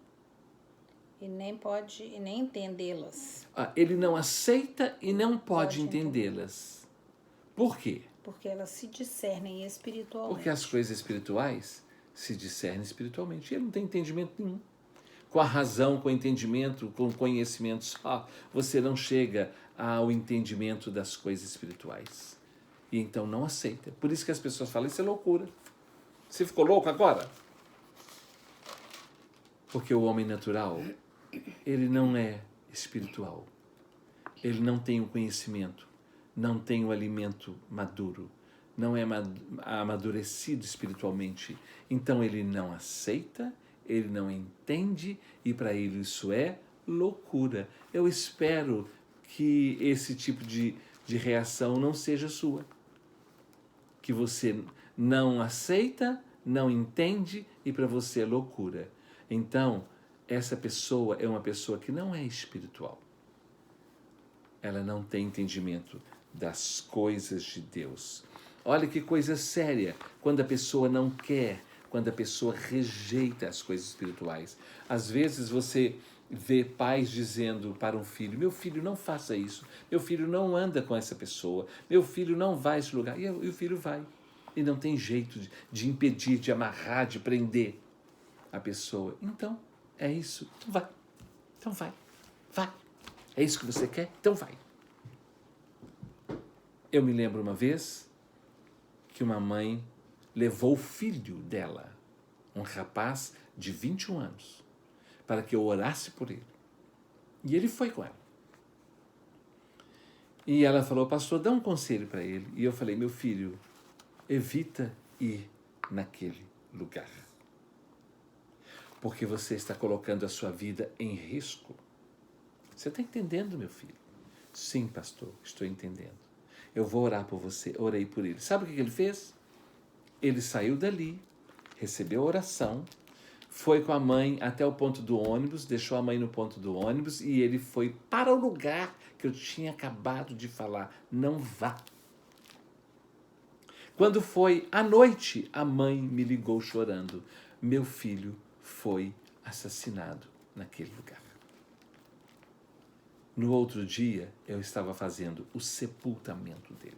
S2: pode e nem entendê-las.
S1: Ele não aceita e não pode entendê-las. Por quê?
S2: Porque elas se discernem espiritualmente.
S1: Porque as coisas espirituais se discernem espiritualmente. E ele não tem entendimento nenhum. Com a razão, com o entendimento, com o conhecimento só, você não chega ao entendimento das coisas espirituais. E então não aceita. Por isso que as pessoas falam, isso é loucura. Você ficou louco agora? Porque o homem natural, ele não é espiritual. Ele não tem o conhecimento, não tem o alimento maduro, não é amadurecido espiritualmente. Então ele não aceita, ele não entende e para ele isso é loucura. Eu espero que esse tipo de reação não seja sua. Que você não aceita, não entende e para você é loucura. Então, essa pessoa é uma pessoa que não é espiritual. Ela não tem entendimento das coisas de Deus. Olha que coisa séria, quando a pessoa não quer, quando a pessoa rejeita as coisas espirituais. Às vezes você vê pais dizendo para um filho: meu filho, não faça isso, meu filho não anda com essa pessoa, meu filho não vai a esse lugar. E o filho vai. E não tem jeito de impedir, de amarrar, de prender a pessoa. Então, é isso. Então vai. Então vai. Vai. É isso que você quer? Então vai. Eu me lembro uma vez que uma mãe levou o filho dela, um rapaz de 21 anos, para que eu orasse por ele. E ele foi com ela. E ela falou: pastor, dá um conselho para ele. E eu falei: meu filho, evita ir naquele lugar, porque você está colocando a sua vida em risco. Você está entendendo, meu filho? Sim, pastor, estou entendendo. Eu vou orar por você. Orei por ele. Sabe o que ele fez? Ele saiu dali, recebeu a oração, foi com a mãe até o ponto do ônibus, deixou a mãe no ponto do ônibus e ele foi para o lugar que eu tinha acabado de falar: não vá. Quando foi à noite, a mãe me ligou chorando: meu filho foi assassinado naquele lugar. No outro dia, eu estava fazendo o sepultamento dele.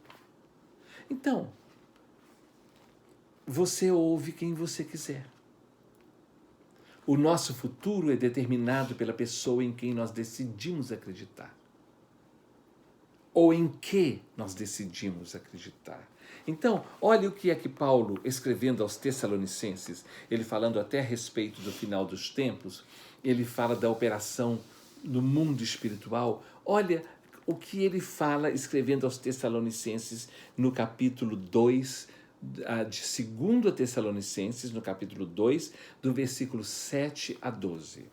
S1: Então, você ouve quem você quiser. O nosso futuro é determinado pela pessoa em quem nós decidimos acreditar. Ou em que nós decidimos acreditar. Então, olha o que é que Paulo, escrevendo aos Tessalonicenses, ele falando até a respeito do final dos tempos, ele fala da operação no mundo espiritual. Olha o que ele fala escrevendo aos Tessalonicenses no capítulo 2, de 2 Tessalonicenses, no capítulo 2, do versículo 7 a 12.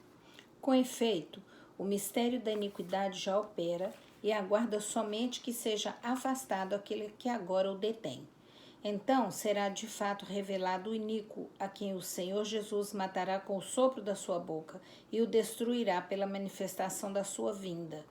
S2: Com efeito, o mistério da iniquidade já opera e aguarda somente que seja afastado aquele que agora o detém. Então será de fato revelado o iníquo, a quem o Senhor Jesus matará com o sopro da sua boca e o destruirá pela manifestação da sua vinda.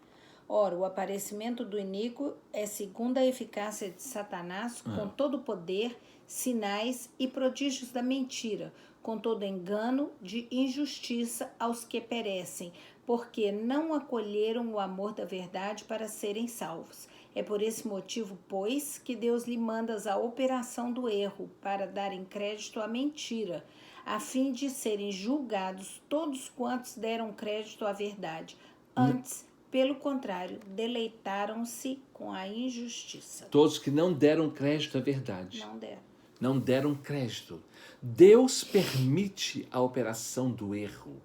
S2: Ora, o aparecimento do iníquo é segundo a eficácia de Satanás, com todo o poder, sinais e prodígios da mentira, com todo engano de injustiça aos que perecem, porque não acolheram o amor da verdade para serem salvos. É por esse motivo, pois, que Deus lhe manda a operação do erro, para darem crédito à mentira, a fim de serem julgados todos quantos deram crédito à verdade. Antes, pelo contrário, deleitaram-se com a injustiça.
S1: Todos que não deram crédito à verdade.
S2: Não deram.
S1: Não deram crédito. Deus permite a operação do erro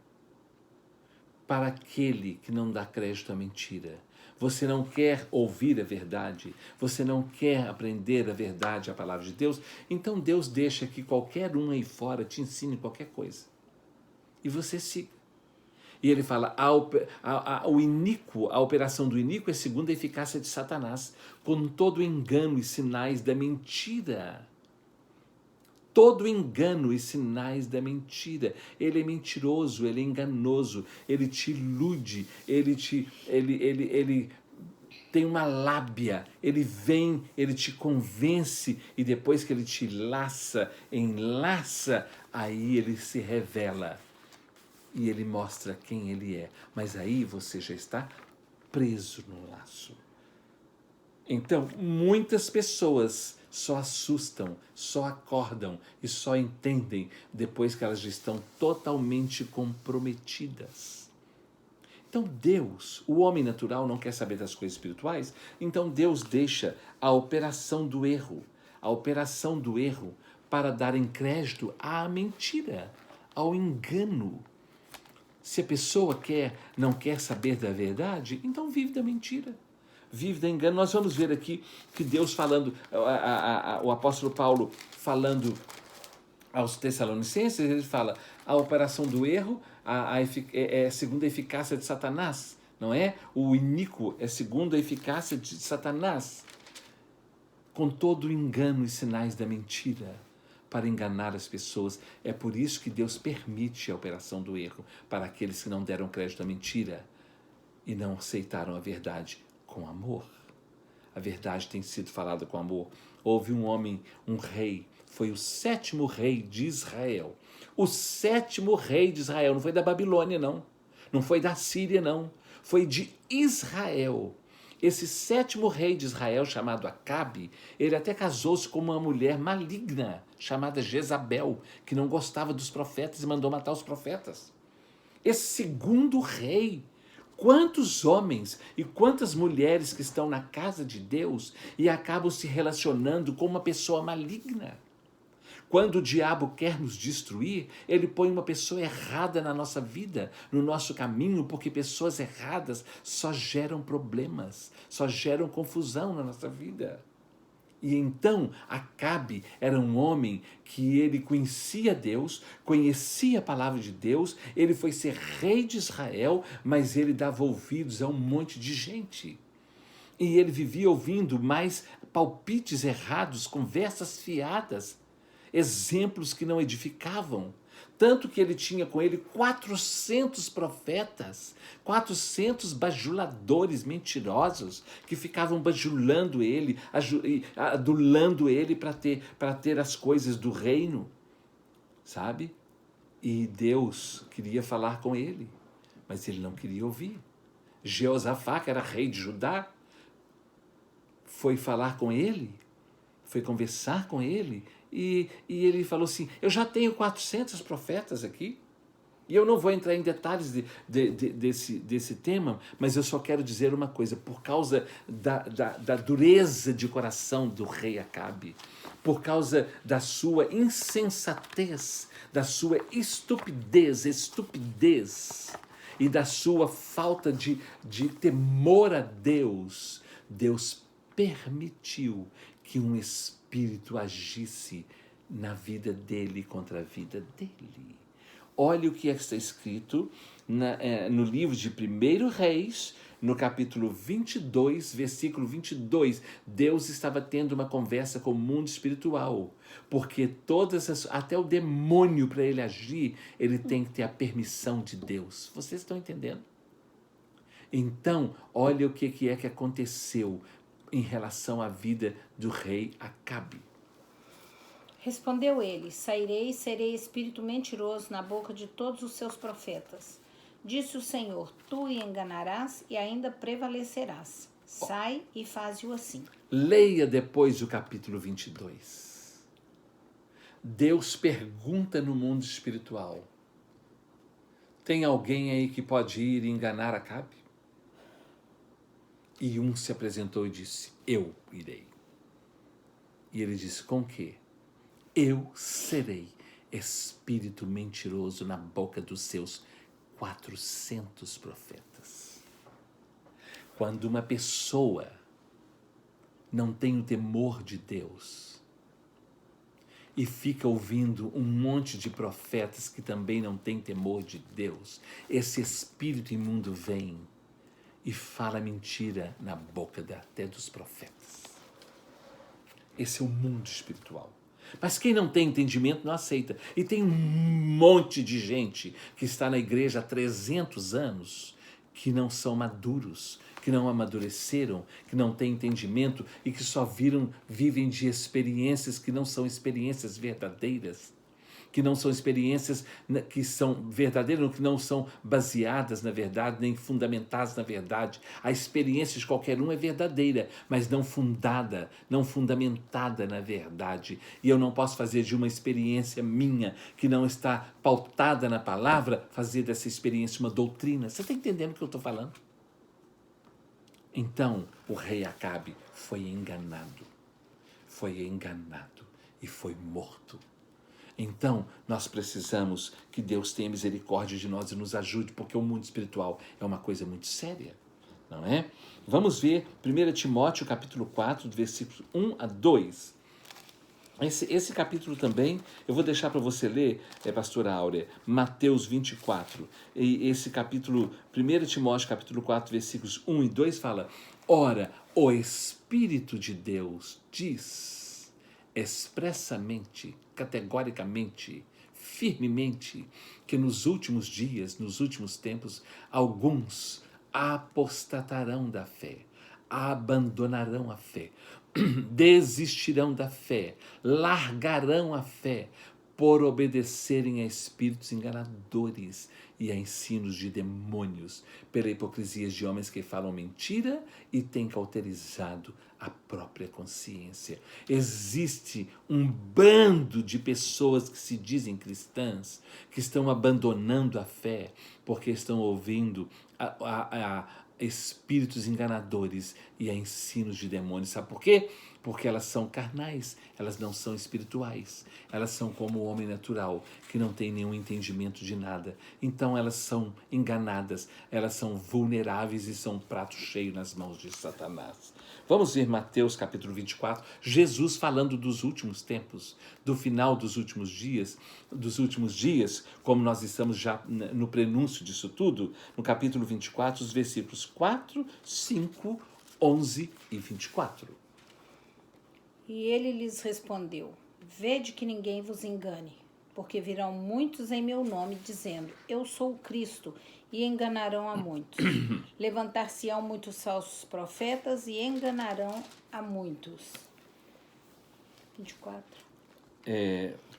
S1: para aquele que não dá crédito à mentira. Você não quer ouvir a verdade, você não quer aprender a verdade, a palavra de Deus, então Deus deixa que qualquer um aí fora te ensine qualquer coisa. E você siga. E ele fala: o iníquo, a operação do iníquo é segundo a eficácia de Satanás, com todo engano e sinais da mentira. Todo engano e sinais da mentira. Ele é mentiroso, ele é enganoso, ele te ilude, ele tem uma lábia, ele vem, ele te convence e depois que ele te enlaça, aí ele se revela e ele mostra quem ele é. Mas aí você já está preso no laço. Então, muitas pessoas só assustam, só acordam e só entendem depois que elas já estão totalmente comprometidas. Então Deus, o homem natural não quer saber das coisas espirituais, então Deus deixa a operação do erro para dar crédito à mentira, ao engano. Se a pessoa não quer saber da verdade, então vive da mentira. Vive da engano. Nós vamos ver aqui que Deus falando, o apóstolo Paulo falando aos Tessalonicenses, ele fala: a operação do erro é segundo a eficácia de Satanás, não é? O iníquo é segundo a eficácia de Satanás, com todo o engano e sinais da mentira, para enganar as pessoas. É por isso que Deus permite a operação do erro, para aqueles que não deram crédito à mentira e não aceitaram a verdade com amor. A verdade tem sido falada com amor. Houve um homem, um rei, foi o 7º rei de Israel. O 7º rei de Israel, não foi da Babilônia, não. Não foi da Síria, não. Foi de Israel. Esse 7º rei de Israel, chamado Acabe, ele até casou-se com uma mulher maligna, chamada Jezabel, que não gostava dos profetas e mandou matar os profetas. Esse 2º rei, quantos homens e quantas mulheres que estão na casa de Deus e acabam se relacionando com uma pessoa maligna. Quando o diabo quer nos destruir, ele põe uma pessoa errada na nossa vida, no nosso caminho, porque pessoas erradas só geram problemas, só geram confusão na nossa vida. E então Acabe era um homem que ele conhecia Deus, conhecia a palavra de Deus, ele foi ser rei de Israel, mas ele dava ouvidos a um monte de gente. E ele vivia ouvindo mais palpites errados, conversas fiadas, exemplos que não edificavam. Tanto que ele tinha com ele 400 profetas, 400 bajuladores mentirosos que ficavam bajulando ele, adulando ele para ter as coisas do reino, sabe? E Deus queria falar com ele, mas ele não queria ouvir. Jeosafá, que era rei de Judá, foi falar com ele, foi conversar com ele, e ele falou assim, eu já tenho 400 profetas aqui, e eu não vou entrar em detalhes desse tema, mas eu só quero dizer uma coisa, por causa da dureza de coração do rei Acabe, por causa da sua insensatez, da sua estupidez, e da sua falta de temor a Deus, Deus permitiu que um espírito agisse na vida dele contra a vida dele. Olha o que está escrito no livro de 1 Reis, no capítulo 22, versículo 22. Deus estava tendo uma conversa com o mundo espiritual, porque até o demônio, para ele agir, ele tem que ter a permissão de Deus. Vocês estão entendendo? Então, olha o que é que aconteceu em relação à vida do rei Acabe.
S2: Respondeu ele, sairei e serei espírito mentiroso na boca de todos os seus profetas. Disse o Senhor, tu enganarás e ainda prevalecerás. Sai e faze-o assim.
S1: Leia depois o capítulo 22. Deus pergunta no mundo espiritual, tem alguém aí que pode ir e enganar Acabe? E um se apresentou e disse, eu irei. E ele disse, com quê? Eu serei espírito mentiroso na boca dos seus 400 profetas. Quando uma pessoa não tem o temor de Deus e fica ouvindo um monte de profetas que também não têm temor de Deus, esse espírito imundo vem e fala mentira na boca até dos profetas. Esse é o mundo espiritual. Mas quem não tem entendimento não aceita. E tem um monte de gente que está na igreja há 300 anos que não são maduros, que não amadureceram, que não têm entendimento e que só vivem de experiências que não são experiências verdadeiras, que não são experiências que são verdadeiras, que não são baseadas na verdade, nem fundamentadas na verdade. A experiência de qualquer um é verdadeira, mas não fundada, não fundamentada na verdade. E eu não posso fazer de uma experiência minha, que não está pautada na palavra, fazer dessa experiência uma doutrina. Você está entendendo o que eu estou falando? Então, o rei Acabe foi enganado e foi morto. Então, nós precisamos que Deus tenha misericórdia de nós e nos ajude, porque o mundo espiritual é uma coisa muito séria, não é? Vamos ver 1 Timóteo, capítulo 4, versículos 1 a 2. Esse capítulo também, eu vou deixar para você ler, pastora Áurea, Mateus 24. E esse capítulo, 1 Timóteo, capítulo 4, versículos 1 e 2, fala, ora, o Espírito de Deus diz expressamente, categoricamente, firmemente, que nos últimos dias, nos últimos tempos, alguns apostatarão da fé, abandonarão a fé, desistirão da fé, largarão a fé, por obedecerem a espíritos enganadores e a ensinos de demônios, pela hipocrisia de homens que falam mentira e têm cauterizado a própria consciência. Existe um bando de pessoas que se dizem cristãs, que estão abandonando a fé, porque estão ouvindo a espíritos enganadores e a ensinos de demônios. Sabe por quê? Porque elas são carnais, elas não são espirituais. Elas são como o homem natural, que não tem nenhum entendimento de nada. Então elas são enganadas, elas são vulneráveis e são um prato cheio nas mãos de Satanás. Vamos ver Mateus capítulo 24, Jesus falando dos últimos tempos, do final dos últimos dias, como nós estamos já no prenúncio disso tudo, no capítulo 24, os versículos 4, 5, 11 e 24.
S2: E ele lhes respondeu: Vede que ninguém vos engane, porque virão muitos em meu nome, dizendo: Eu sou o Cristo, e enganarão a muitos. Levantar-se-ão muitos falsos profetas e enganarão a muitos. 24.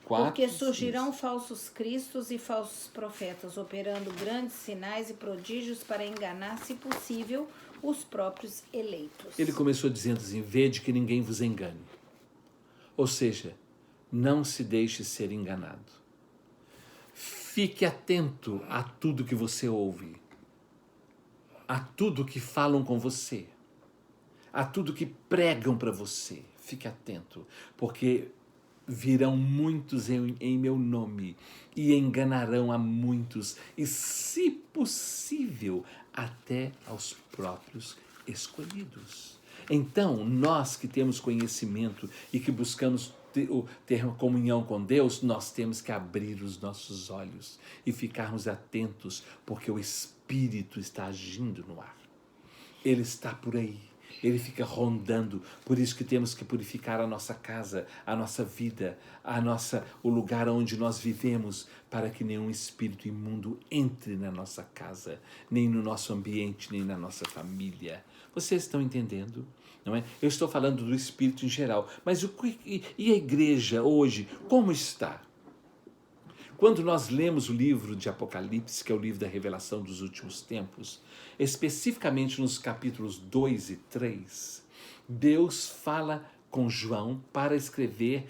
S2: Porque surgirão falsos cristos e falsos profetas, operando grandes sinais e prodígios para enganar, se possível, os próprios eleitos.
S1: Ele começou dizendo assim: vede que ninguém vos engane. Ou seja, não se deixe ser enganado. Fique atento a tudo que você ouve, a tudo que falam com você, a tudo que pregam para você. Fique atento, porque virão muitos em meu nome e enganarão a muitos, e, se possível, até aos próprios escolhidos. Então, nós que temos conhecimento e que buscamos ter comunhão com Deus, nós temos que abrir os nossos olhos e ficarmos atentos, porque o Espírito está agindo no ar. Ele está por aí. Ele fica rondando, por isso que temos que purificar a nossa casa, a nossa vida, o lugar onde nós vivemos, para que nenhum espírito imundo entre na nossa casa, nem no nosso ambiente, nem na nossa família. Vocês estão entendendo? Não é? Eu estou falando do espírito em geral, mas e a igreja hoje, como está? Quando nós lemos o livro de Apocalipse, que é o livro da revelação dos últimos tempos, especificamente nos capítulos 2 e 3, Deus fala com João para escrever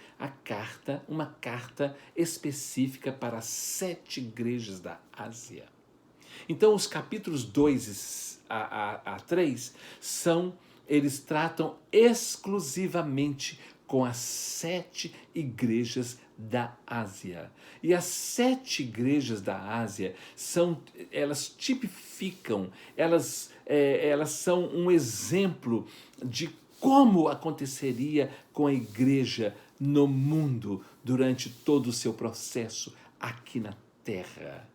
S1: uma carta específica para as 7 igrejas da Ásia. Então, os capítulos 2 a 3 eles tratam exclusivamente com as 7 igrejas da Ásia. E as 7 igrejas da Ásia elas tipificam, elas são um exemplo de como aconteceria com a igreja no mundo durante todo o seu processo aqui na Terra,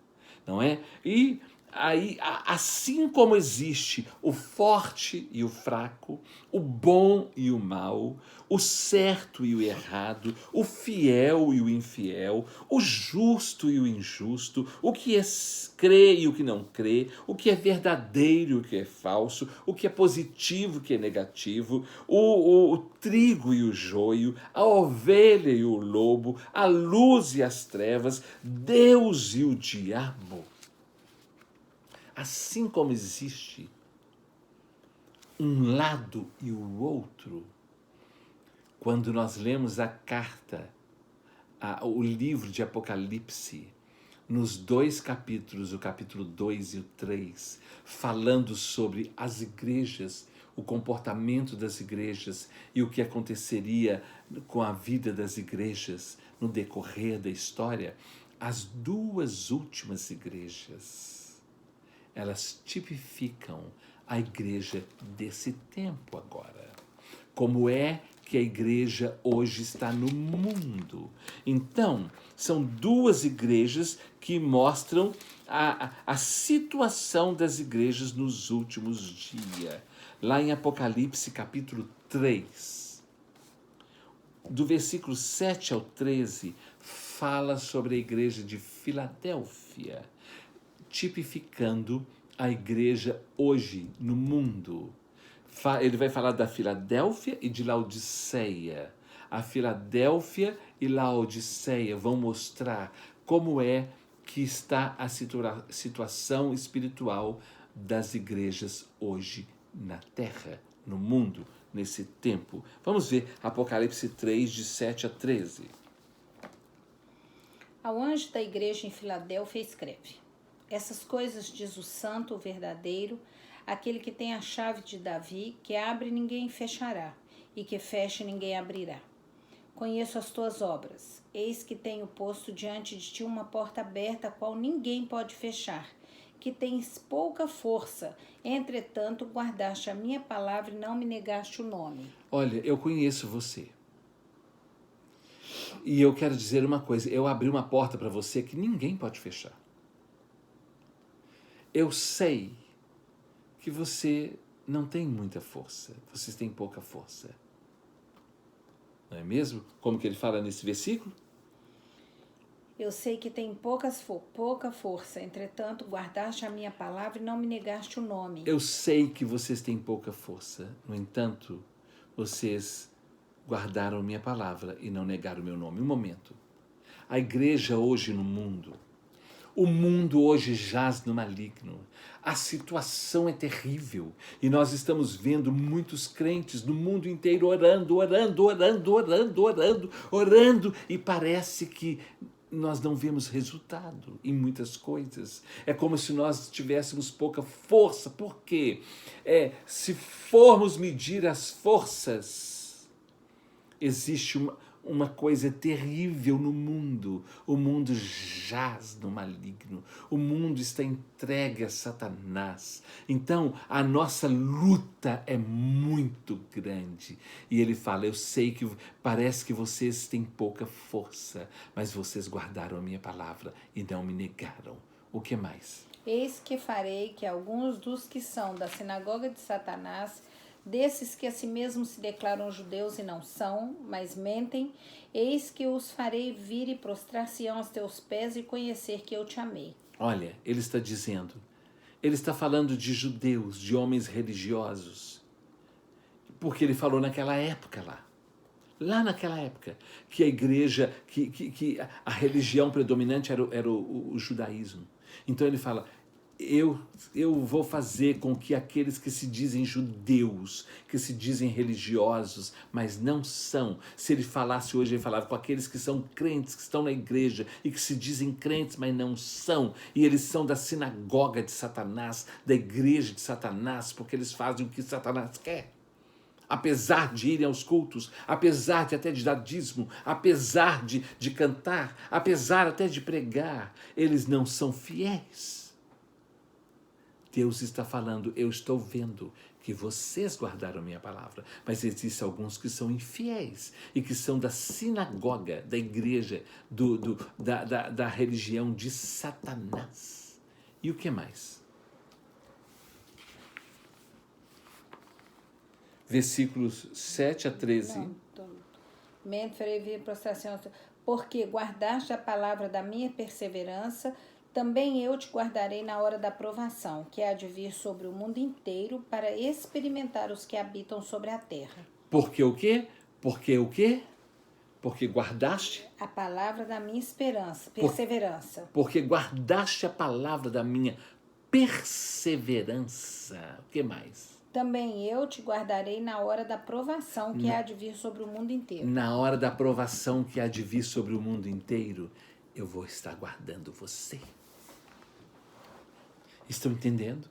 S1: não é? E aí, assim como existe o forte e o fraco, o bom e o mal, o certo e o errado, o fiel e o infiel, o justo e o injusto, o que crê e o que não crê, o que é verdadeiro e o que é falso, o que é positivo e o que é negativo, o trigo e o joio, a ovelha e o lobo, a luz e as trevas, Deus e o diabo. Assim como existe um lado e o outro, quando nós lemos a carta, o livro de Apocalipse, nos 2 capítulos, o capítulo 2 e o 3, falando sobre as igrejas, o comportamento das igrejas e o que aconteceria com a vida das igrejas no decorrer da história, as 2 últimas igrejas, elas tipificam a igreja desse tempo agora. Como é que a igreja hoje está no mundo. Então, são 2 igrejas que mostram a situação das igrejas nos últimos dias. Lá em Apocalipse, capítulo 3, do versículo 7 ao 13, fala sobre a igreja de Filadélfia, tipificando a igreja hoje no mundo. Ele vai falar da Filadélfia e de Laodiceia, A Filadélfia e Laodiceia vão mostrar como é que está a situação espiritual das igrejas hoje na Terra, no mundo, nesse tempo. Vamos ver Apocalipse 3, de 7 a 13.
S2: Ao anjo da igreja em Filadélfia escreve: essas coisas diz o santo, o verdadeiro, aquele que tem a chave de Davi, que abre e ninguém fechará, e que fecha e ninguém abrirá. Conheço as tuas obras. Eis que tenho posto diante de ti uma porta aberta, a qual ninguém pode fechar, que tens pouca força. Entretanto, guardaste a minha palavra e não me negaste o nome.
S1: Olha, eu conheço você. E eu quero dizer uma coisa, eu abri uma porta para você que ninguém pode fechar. Eu sei que você não tem muita força, vocês têm pouca força. Não é mesmo? Como que ele fala nesse versículo?
S2: Eu sei que tem pouca força, entretanto, guardaste a minha palavra e não me negaste o nome.
S1: Eu sei que vocês têm pouca força, no entanto, vocês guardaram minha palavra e não negaram o meu nome. Um momento. A igreja hoje no mundo, o mundo hoje jaz no maligno. A situação é terrível e nós estamos vendo muitos crentes no mundo inteiro orando e parece que nós não vemos resultado em muitas coisas. É como se nós tivéssemos pouca força. Por quê? Se formos medir as forças, existe uma coisa terrível no mundo. O mundo jaz no maligno. O mundo está entregue a Satanás. Então, a nossa luta é muito grande. E ele fala, eu sei que parece que vocês têm pouca força, mas vocês guardaram a minha palavra e não me negaram. O que mais?
S2: Eis que farei que alguns dos que são da sinagoga de Satanás, desses que a si mesmos se declaram judeus e não são, mas mentem, eis que os farei vir e prostrar-se-ão aos teus pés e conhecer que eu te amei.
S1: Olha, ele está dizendo, ele está falando de judeus, de homens religiosos, porque ele falou naquela época lá naquela época, que a igreja, que a religião predominante era o judaísmo. Então ele fala, eu vou fazer com que aqueles que se dizem judeus, que se dizem religiosos, mas não são. Se ele falasse hoje, ele falava com aqueles que são crentes, que estão na igreja e que se dizem crentes, mas não são. E eles são da sinagoga de Satanás, da igreja de Satanás, porque eles fazem o que Satanás quer. Apesar de irem aos cultos, apesar de até de dar dízimo, apesar de cantar, apesar até de pregar, eles não são fiéis. Deus está falando, eu estou vendo que vocês guardaram minha palavra, mas existem alguns que são infiéis e que são da sinagoga, da igreja, da religião de Satanás. E o que mais? Versículos 7 a 13.
S2: Mente, farei vir prostração, porque guardaste a palavra da minha perseverança, também eu te guardarei na hora da provação, que há de vir sobre o mundo inteiro, para experimentar os que habitam sobre a terra.
S1: Porque o quê? Porque o quê? Porque guardaste
S2: a palavra da minha perseverança.
S1: Porque guardaste a palavra da minha perseverança. O que mais?
S2: Também eu te guardarei na hora da provação que há de vir sobre o mundo inteiro.
S1: Na hora da provação que há de vir sobre o mundo inteiro, eu vou estar guardando você. Estão entendendo?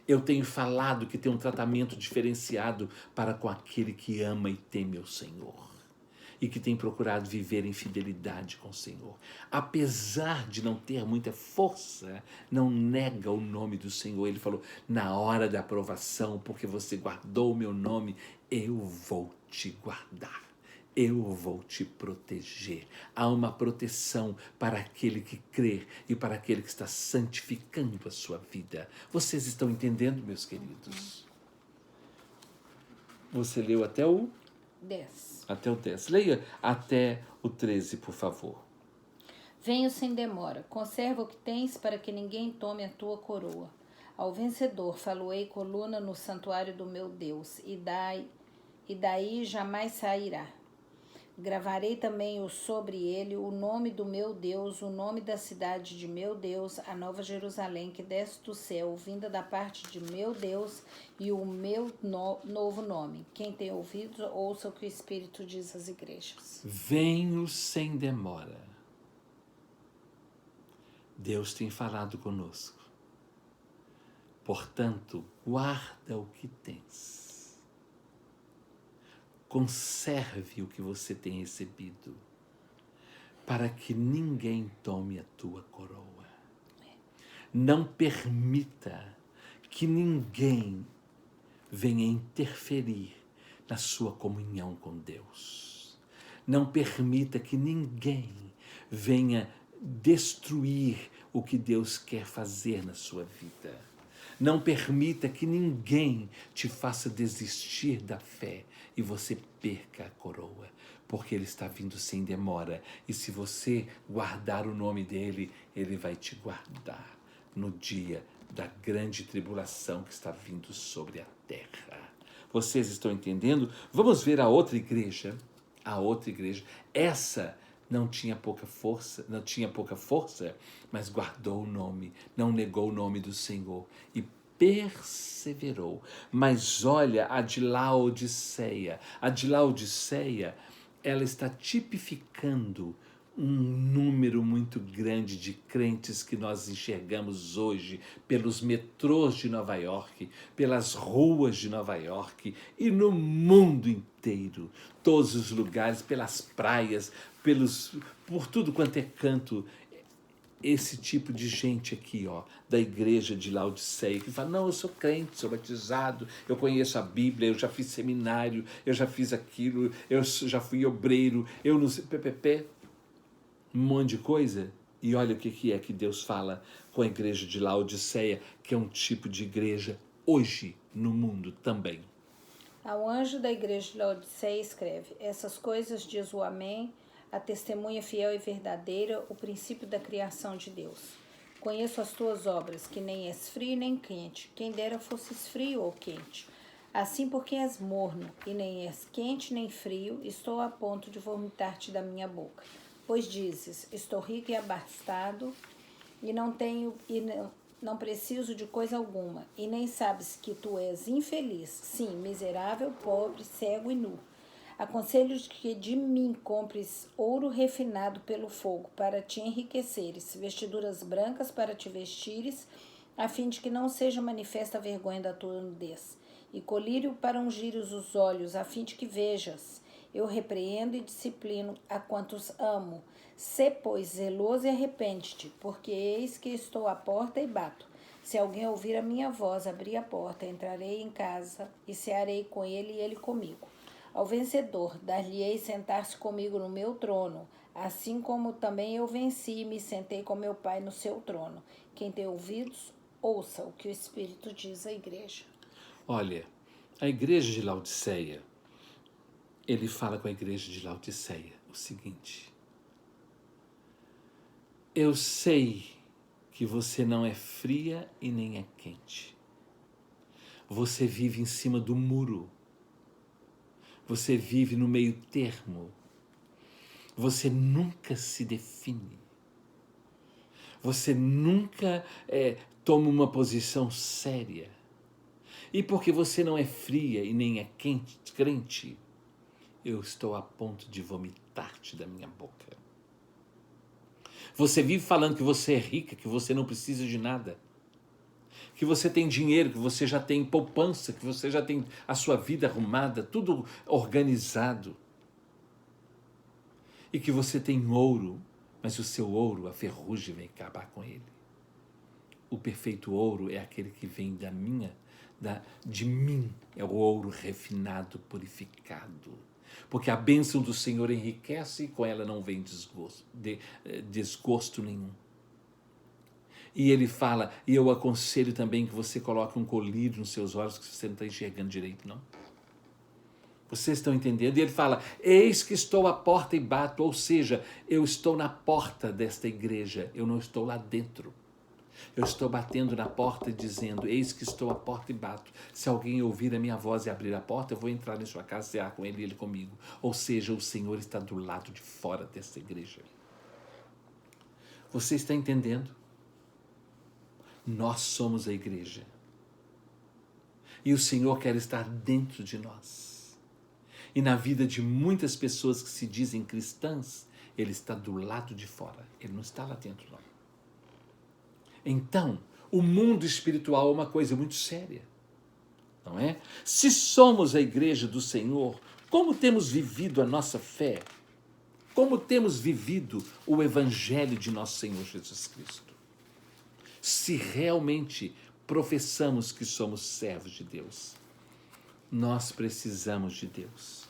S1: Eu tenho falado que tem um tratamento diferenciado para com aquele que ama e teme o Senhor. E que tem procurado viver em fidelidade com o Senhor. Apesar de não ter muita força, não nega o nome do Senhor. Ele falou, na hora da aprovação, porque você guardou o meu nome, eu vou te guardar. Eu vou te proteger. Há uma proteção para aquele que crê e para aquele que está santificando a sua vida. Vocês estão entendendo, meus queridos? Você leu até o
S2: 10.
S1: Até o 10. Leia até o 13, por favor.
S2: Venho sem demora. Conserva o que tens para que ninguém tome a tua coroa. Ao vencedor faloei coluna no santuário do meu Deus, e daí jamais sairá. Gravarei também sobre ele o nome do meu Deus, o nome da cidade de meu Deus, a nova Jerusalém que desce do céu, vinda da parte de meu Deus, e o meu novo nome. Quem tem ouvidos, ouça o que o Espírito diz às igrejas.
S1: Venho sem demora. Deus tem falado conosco. Portanto, guarda o que tens. Conserve o que você tem recebido, para que ninguém tome a tua coroa. Não permita que ninguém venha interferir na sua comunhão com Deus. Não permita que ninguém venha destruir o que Deus quer fazer na sua vida. Não permita que ninguém te faça desistir da fé e você perca a coroa, porque ele está vindo sem demora. E se você guardar o nome dele, ele vai te guardar no dia da grande tribulação que está vindo sobre a terra. Vocês estão entendendo? Vamos ver a outra igreja. A outra igreja. Essa não tinha pouca força, mas guardou o nome, não negou o nome do Senhor e perseverou. Mas olha a de Laodiceia. A de Laodiceia, ela está tipificando um número muito grande de crentes que nós enxergamos hoje pelos metrôs de Nova York, pelas ruas de Nova York e no mundo inteiro. Todos os lugares, pelas praias, por tudo quanto é canto. Esse tipo de gente aqui, ó, da igreja de Laodiceia, que fala, não, eu sou crente, sou batizado, eu conheço a Bíblia, eu já fiz seminário, eu já fiz aquilo, eu já fui obreiro, eu não sei, um monte de coisa. E olha o que é que Deus fala com a igreja de Laodiceia, que é um tipo de igreja hoje no mundo também.
S2: Ao anjo da igreja de Laodiceia escreve: essas coisas diz o Amém, a testemunha fiel e verdadeira, o princípio da criação de Deus. Conheço as tuas obras, que nem és frio nem quente. Quem dera fosses frio ou quente. Assim, porque és morno, e nem és quente nem frio, estou a ponto de vomitar-te da minha boca. Pois dizes, estou rico e abastado, e não preciso de coisa alguma, e nem sabes que tu és infeliz, sim, miserável, pobre, cego e nu. Aconselho-te que de mim compres ouro refinado pelo fogo, para te enriqueceres, vestiduras brancas para te vestires, a fim de que não seja manifesta a vergonha da tua nudez, e colírio para ungires os olhos, a fim de que vejas. Eu repreendo e disciplino a quantos amo. Sê, pois, zeloso e arrepende-te, porque eis que estou à porta e bato. Se alguém ouvir a minha voz, abrir a porta, entrarei em casa e cearei com ele e ele comigo. Ao vencedor, dar-lhe-ei sentar-se comigo no meu trono, assim como também eu venci e me sentei com meu Pai no seu trono. Quem tem ouvidos, ouça o que o Espírito diz à igreja.
S1: Olha, a igreja de Laodiceia, ele fala com a igreja de Laodiceia o seguinte: eu sei que você não é fria e nem é quente. Você vive em cima do muro. Você vive no meio termo. Você nunca se define. Você nunca toma uma posição séria. E porque você não é fria e nem é quente, crente, eu estou a ponto de vomitar-te da minha boca. Você vive falando que você é rica, que você não precisa de nada, que você tem dinheiro, que você já tem poupança, que você já tem a sua vida arrumada, tudo organizado, e que você tem ouro, mas o seu ouro, a ferrugem vem acabar com ele. O perfeito ouro é aquele que vem de mim, é o ouro refinado, purificado. Porque a bênção do Senhor enriquece e com ela não vem desgosto nenhum. E ele fala, e eu aconselho também que você coloque um colírio nos seus olhos, que você não está enxergando direito, não. Vocês estão entendendo? E ele fala, eis que estou à porta e bato, ou seja, eu estou na porta desta igreja, eu não estou lá dentro. Eu estou batendo na porta e dizendo, eis que estou à porta e bato. Se alguém ouvir a minha voz e abrir a porta, eu vou entrar em sua casa e cear com ele e ele comigo. Ou seja, o Senhor está do lado de fora dessa igreja. Você está entendendo? Nós somos a igreja. E o Senhor quer estar dentro de nós. E na vida de muitas pessoas que se dizem cristãs, Ele está do lado de fora. Ele não está lá dentro, não. Então, o mundo espiritual é uma coisa muito séria, não é? Se somos a igreja do Senhor, como temos vivido a nossa fé? Como temos vivido o evangelho de nosso Senhor Jesus Cristo? Se realmente professamos que somos servos de Deus, nós precisamos de Deus.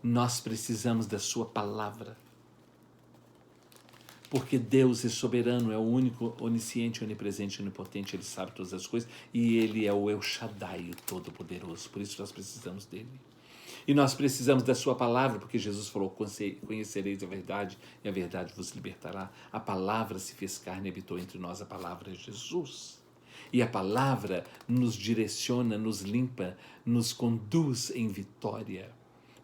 S1: Nós precisamos da sua palavra. Porque Deus é soberano, é o único, onisciente, onipresente, onipotente, Ele sabe todas as coisas e Ele é o El Shaddai, o Todo-Poderoso. Por isso nós precisamos dEle. E nós precisamos da sua palavra, porque Jesus falou, conhecereis a verdade e a verdade vos libertará. A palavra se fez carne e habitou entre nós, a palavra é Jesus. E a palavra nos direciona, nos limpa, nos conduz em vitória.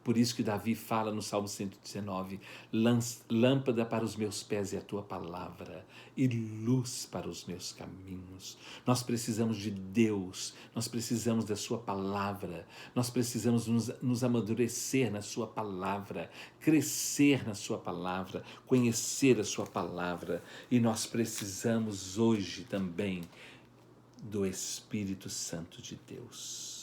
S1: Por isso que Davi fala no Salmo 119, lâmpada para os meus pés é a tua palavra e luz para os meus caminhos. Nós precisamos de Deus, nós precisamos da sua palavra, nós precisamos nos amadurecer na sua palavra, crescer na sua palavra, conhecer a sua palavra. E nós precisamos hoje também do Espírito Santo de Deus.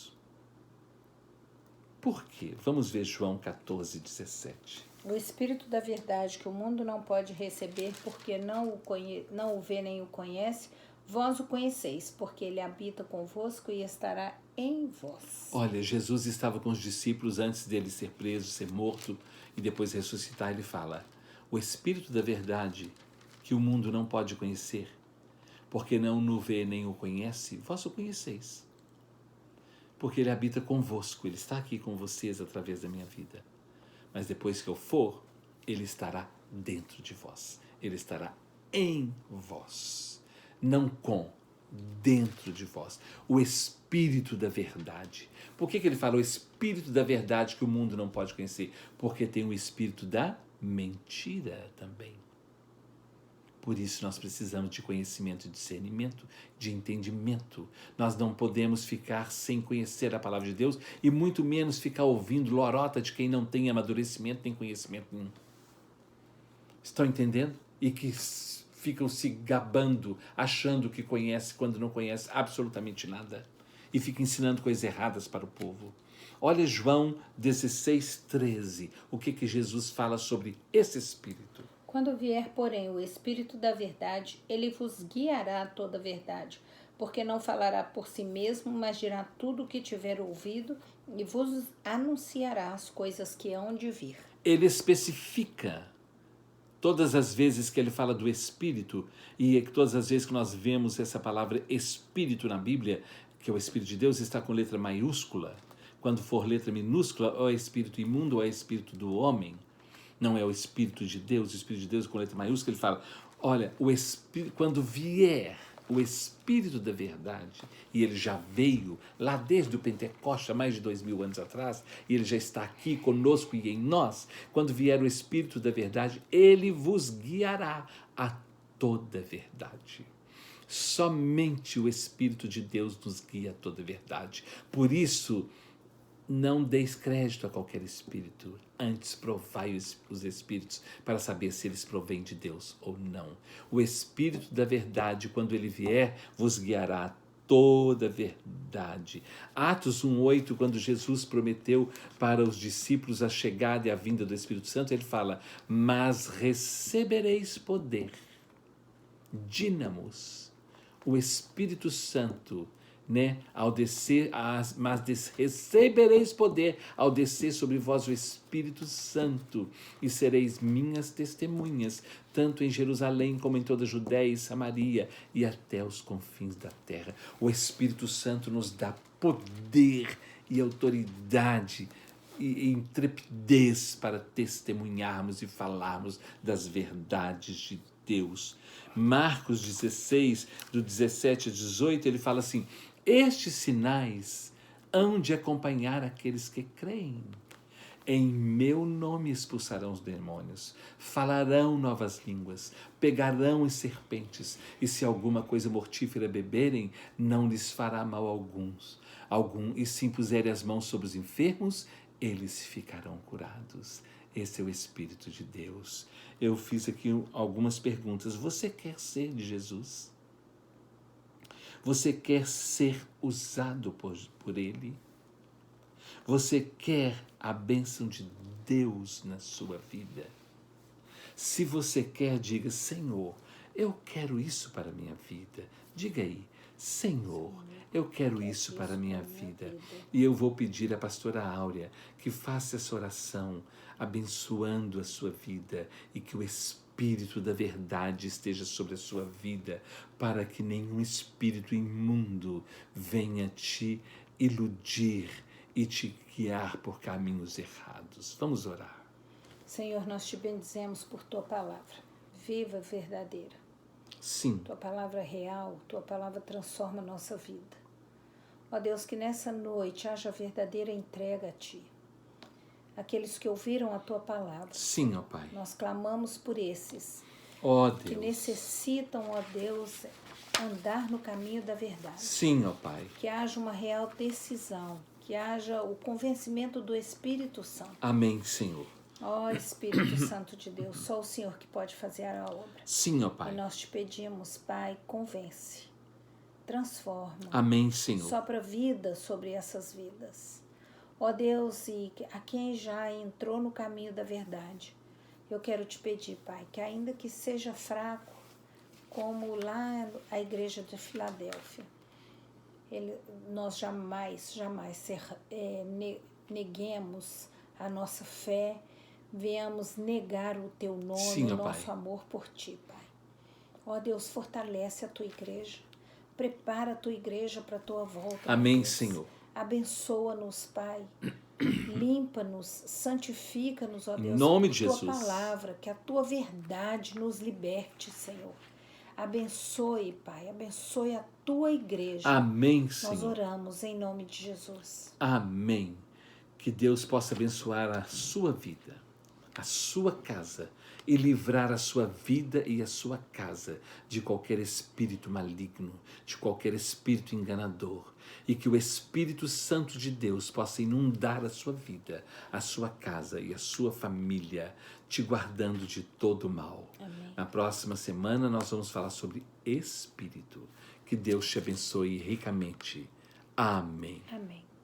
S1: Por quê? Vamos ver João 14, 17.
S2: O Espírito da verdade que o mundo não pode receber porque não o vê nem o conhece, vós o conheceis, porque ele habita convosco e estará em vós.
S1: Olha, Jesus estava com os discípulos antes dele ser preso, ser morto e depois ressuscitar. Ele fala, o Espírito da verdade que o mundo não pode conhecer, porque não o vê nem o conhece, vós o conheceis. Porque ele habita convosco, ele está aqui com vocês através da minha vida. Mas depois que eu for, ele estará dentro de vós. Ele estará em vós. Não com, dentro de vós. O Espírito da verdade. Por que ele fala o Espírito da verdade que o mundo não pode conhecer? Porque tem o Espírito da mentira também. Por isso nós precisamos de conhecimento, de discernimento, de entendimento. Nós não podemos ficar sem conhecer a palavra de Deus e muito menos ficar ouvindo lorota de quem não tem amadurecimento nem conhecimento nenhum. Estão entendendo? E que ficam se gabando, achando que conhece quando não conhece absolutamente nada. E fica ensinando coisas erradas para o povo. Olha João 16, 13. O que Jesus fala sobre esse Espírito?
S2: Quando vier, porém, o Espírito da verdade, ele vos guiará a toda a verdade, porque não falará por si mesmo, mas dirá tudo o que tiver ouvido e vos anunciará as coisas que hão de vir.
S1: Ele especifica todas as vezes que ele fala do Espírito e todas as vezes que nós vemos essa palavra Espírito na Bíblia, que é o Espírito de Deus, está com letra maiúscula. Quando for letra minúscula, ou é Espírito imundo ou é Espírito do homem. Não é o Espírito de Deus, o Espírito de Deus com letra maiúscula, ele fala, olha, o Espírito, quando vier o Espírito da verdade, e ele já veio lá desde o Pentecoste, há mais de 2000 anos atrás, e ele já está aqui conosco e em nós, quando vier o Espírito da verdade, ele vos guiará a toda a verdade. Somente o Espírito de Deus nos guia a toda a verdade. Por isso, não deis crédito a qualquer espírito, antes provai os espíritos para saber se eles provêm de Deus ou não. O Espírito da verdade, quando ele vier, vos guiará a toda a verdade. Atos 1:8, quando Jesus prometeu para os discípulos a chegada e a vinda do Espírito Santo, ele fala, mas recebereis poder, dínamos, o Espírito Santo, ao descer, mas recebereis poder ao descer sobre vós o Espírito Santo e sereis minhas testemunhas, tanto em Jerusalém como em toda a Judéia e Samaria e até os confins da terra. O Espírito Santo nos dá poder e autoridade e intrepidez para testemunharmos e falarmos das verdades de Deus. Marcos 16, do 17 a 18, ele fala assim: estes sinais hão de acompanhar aqueles que creem. Em meu nome expulsarão os demônios, falarão novas línguas, pegarão em serpentes, e se alguma coisa mortífera beberem, não lhes fará mal algum. E se impuserem as mãos sobre os enfermos, eles ficarão curados. Esse é o Espírito de Deus. Eu fiz aqui algumas perguntas. Você quer ser de Jesus? Você quer ser usado por Ele? Você quer a bênção de Deus na sua vida? Se você quer, diga: Senhor, eu quero isso para a minha vida. Diga aí: Senhor, eu quero isso para a minha vida. E eu vou pedir à pastora Áurea que faça essa oração, abençoando a sua vida, e que o Espírito da verdade esteja sobre a sua vida, para que nenhum espírito imundo venha te iludir e te guiar por caminhos errados. Vamos orar.
S2: Senhor, nós te bendizemos por tua palavra, viva, verdadeira.
S1: Sim.
S2: Tua palavra é real, tua palavra transforma a nossa vida. Ó Deus, que nessa noite haja verdadeira entrega a ti. Aqueles que ouviram a tua palavra.
S1: Sim, ó Pai.
S2: Nós clamamos por esses.
S1: Ó Deus.
S2: Que necessitam, ó Deus, andar no caminho da verdade.
S1: Sim, ó Pai.
S2: Que haja uma real decisão, que haja o convencimento do Espírito Santo.
S1: Amém, Senhor.
S2: Ó Espírito Santo de Deus, só o Senhor que pode fazer a obra.
S1: Sim, ó Pai.
S2: E nós te pedimos, Pai, convence, transforma.
S1: Amém, Senhor.
S2: Sopra vida sobre essas vidas. Ó Deus, e a quem já entrou no caminho da verdade, eu quero te pedir, Pai, que ainda que seja fraco, como lá a igreja de Filadélfia, nós jamais neguemos a nossa fé, venhamos negar o teu nome,
S1: Sim,
S2: o nosso
S1: Pai.
S2: amor por ti, Pai. Ó Deus, fortalece a tua igreja, prepara a tua igreja para a tua volta.
S1: Amém,
S2: Deus.
S1: Senhor.
S2: Abençoa-nos, Pai. Limpa-nos, santifica-nos, ó Deus.
S1: Em nome de
S2: tua
S1: Jesus.
S2: palavra, que a tua verdade nos liberte, Senhor. Abençoe, Pai, abençoe a tua igreja.
S1: Amém, Senhor.
S2: Nós oramos em nome de Jesus.
S1: Amém. Que Deus possa abençoar a sua vida, a sua casa, e livrar a sua vida e a sua casa de qualquer espírito maligno, de qualquer espírito enganador, e que o Espírito Santo de Deus possa inundar a sua vida, a sua casa e a sua família, te guardando de todo mal.
S2: Amém.
S1: Na próxima semana nós vamos falar sobre espírito. Que Deus te abençoe ricamente. Amém.
S2: Amém.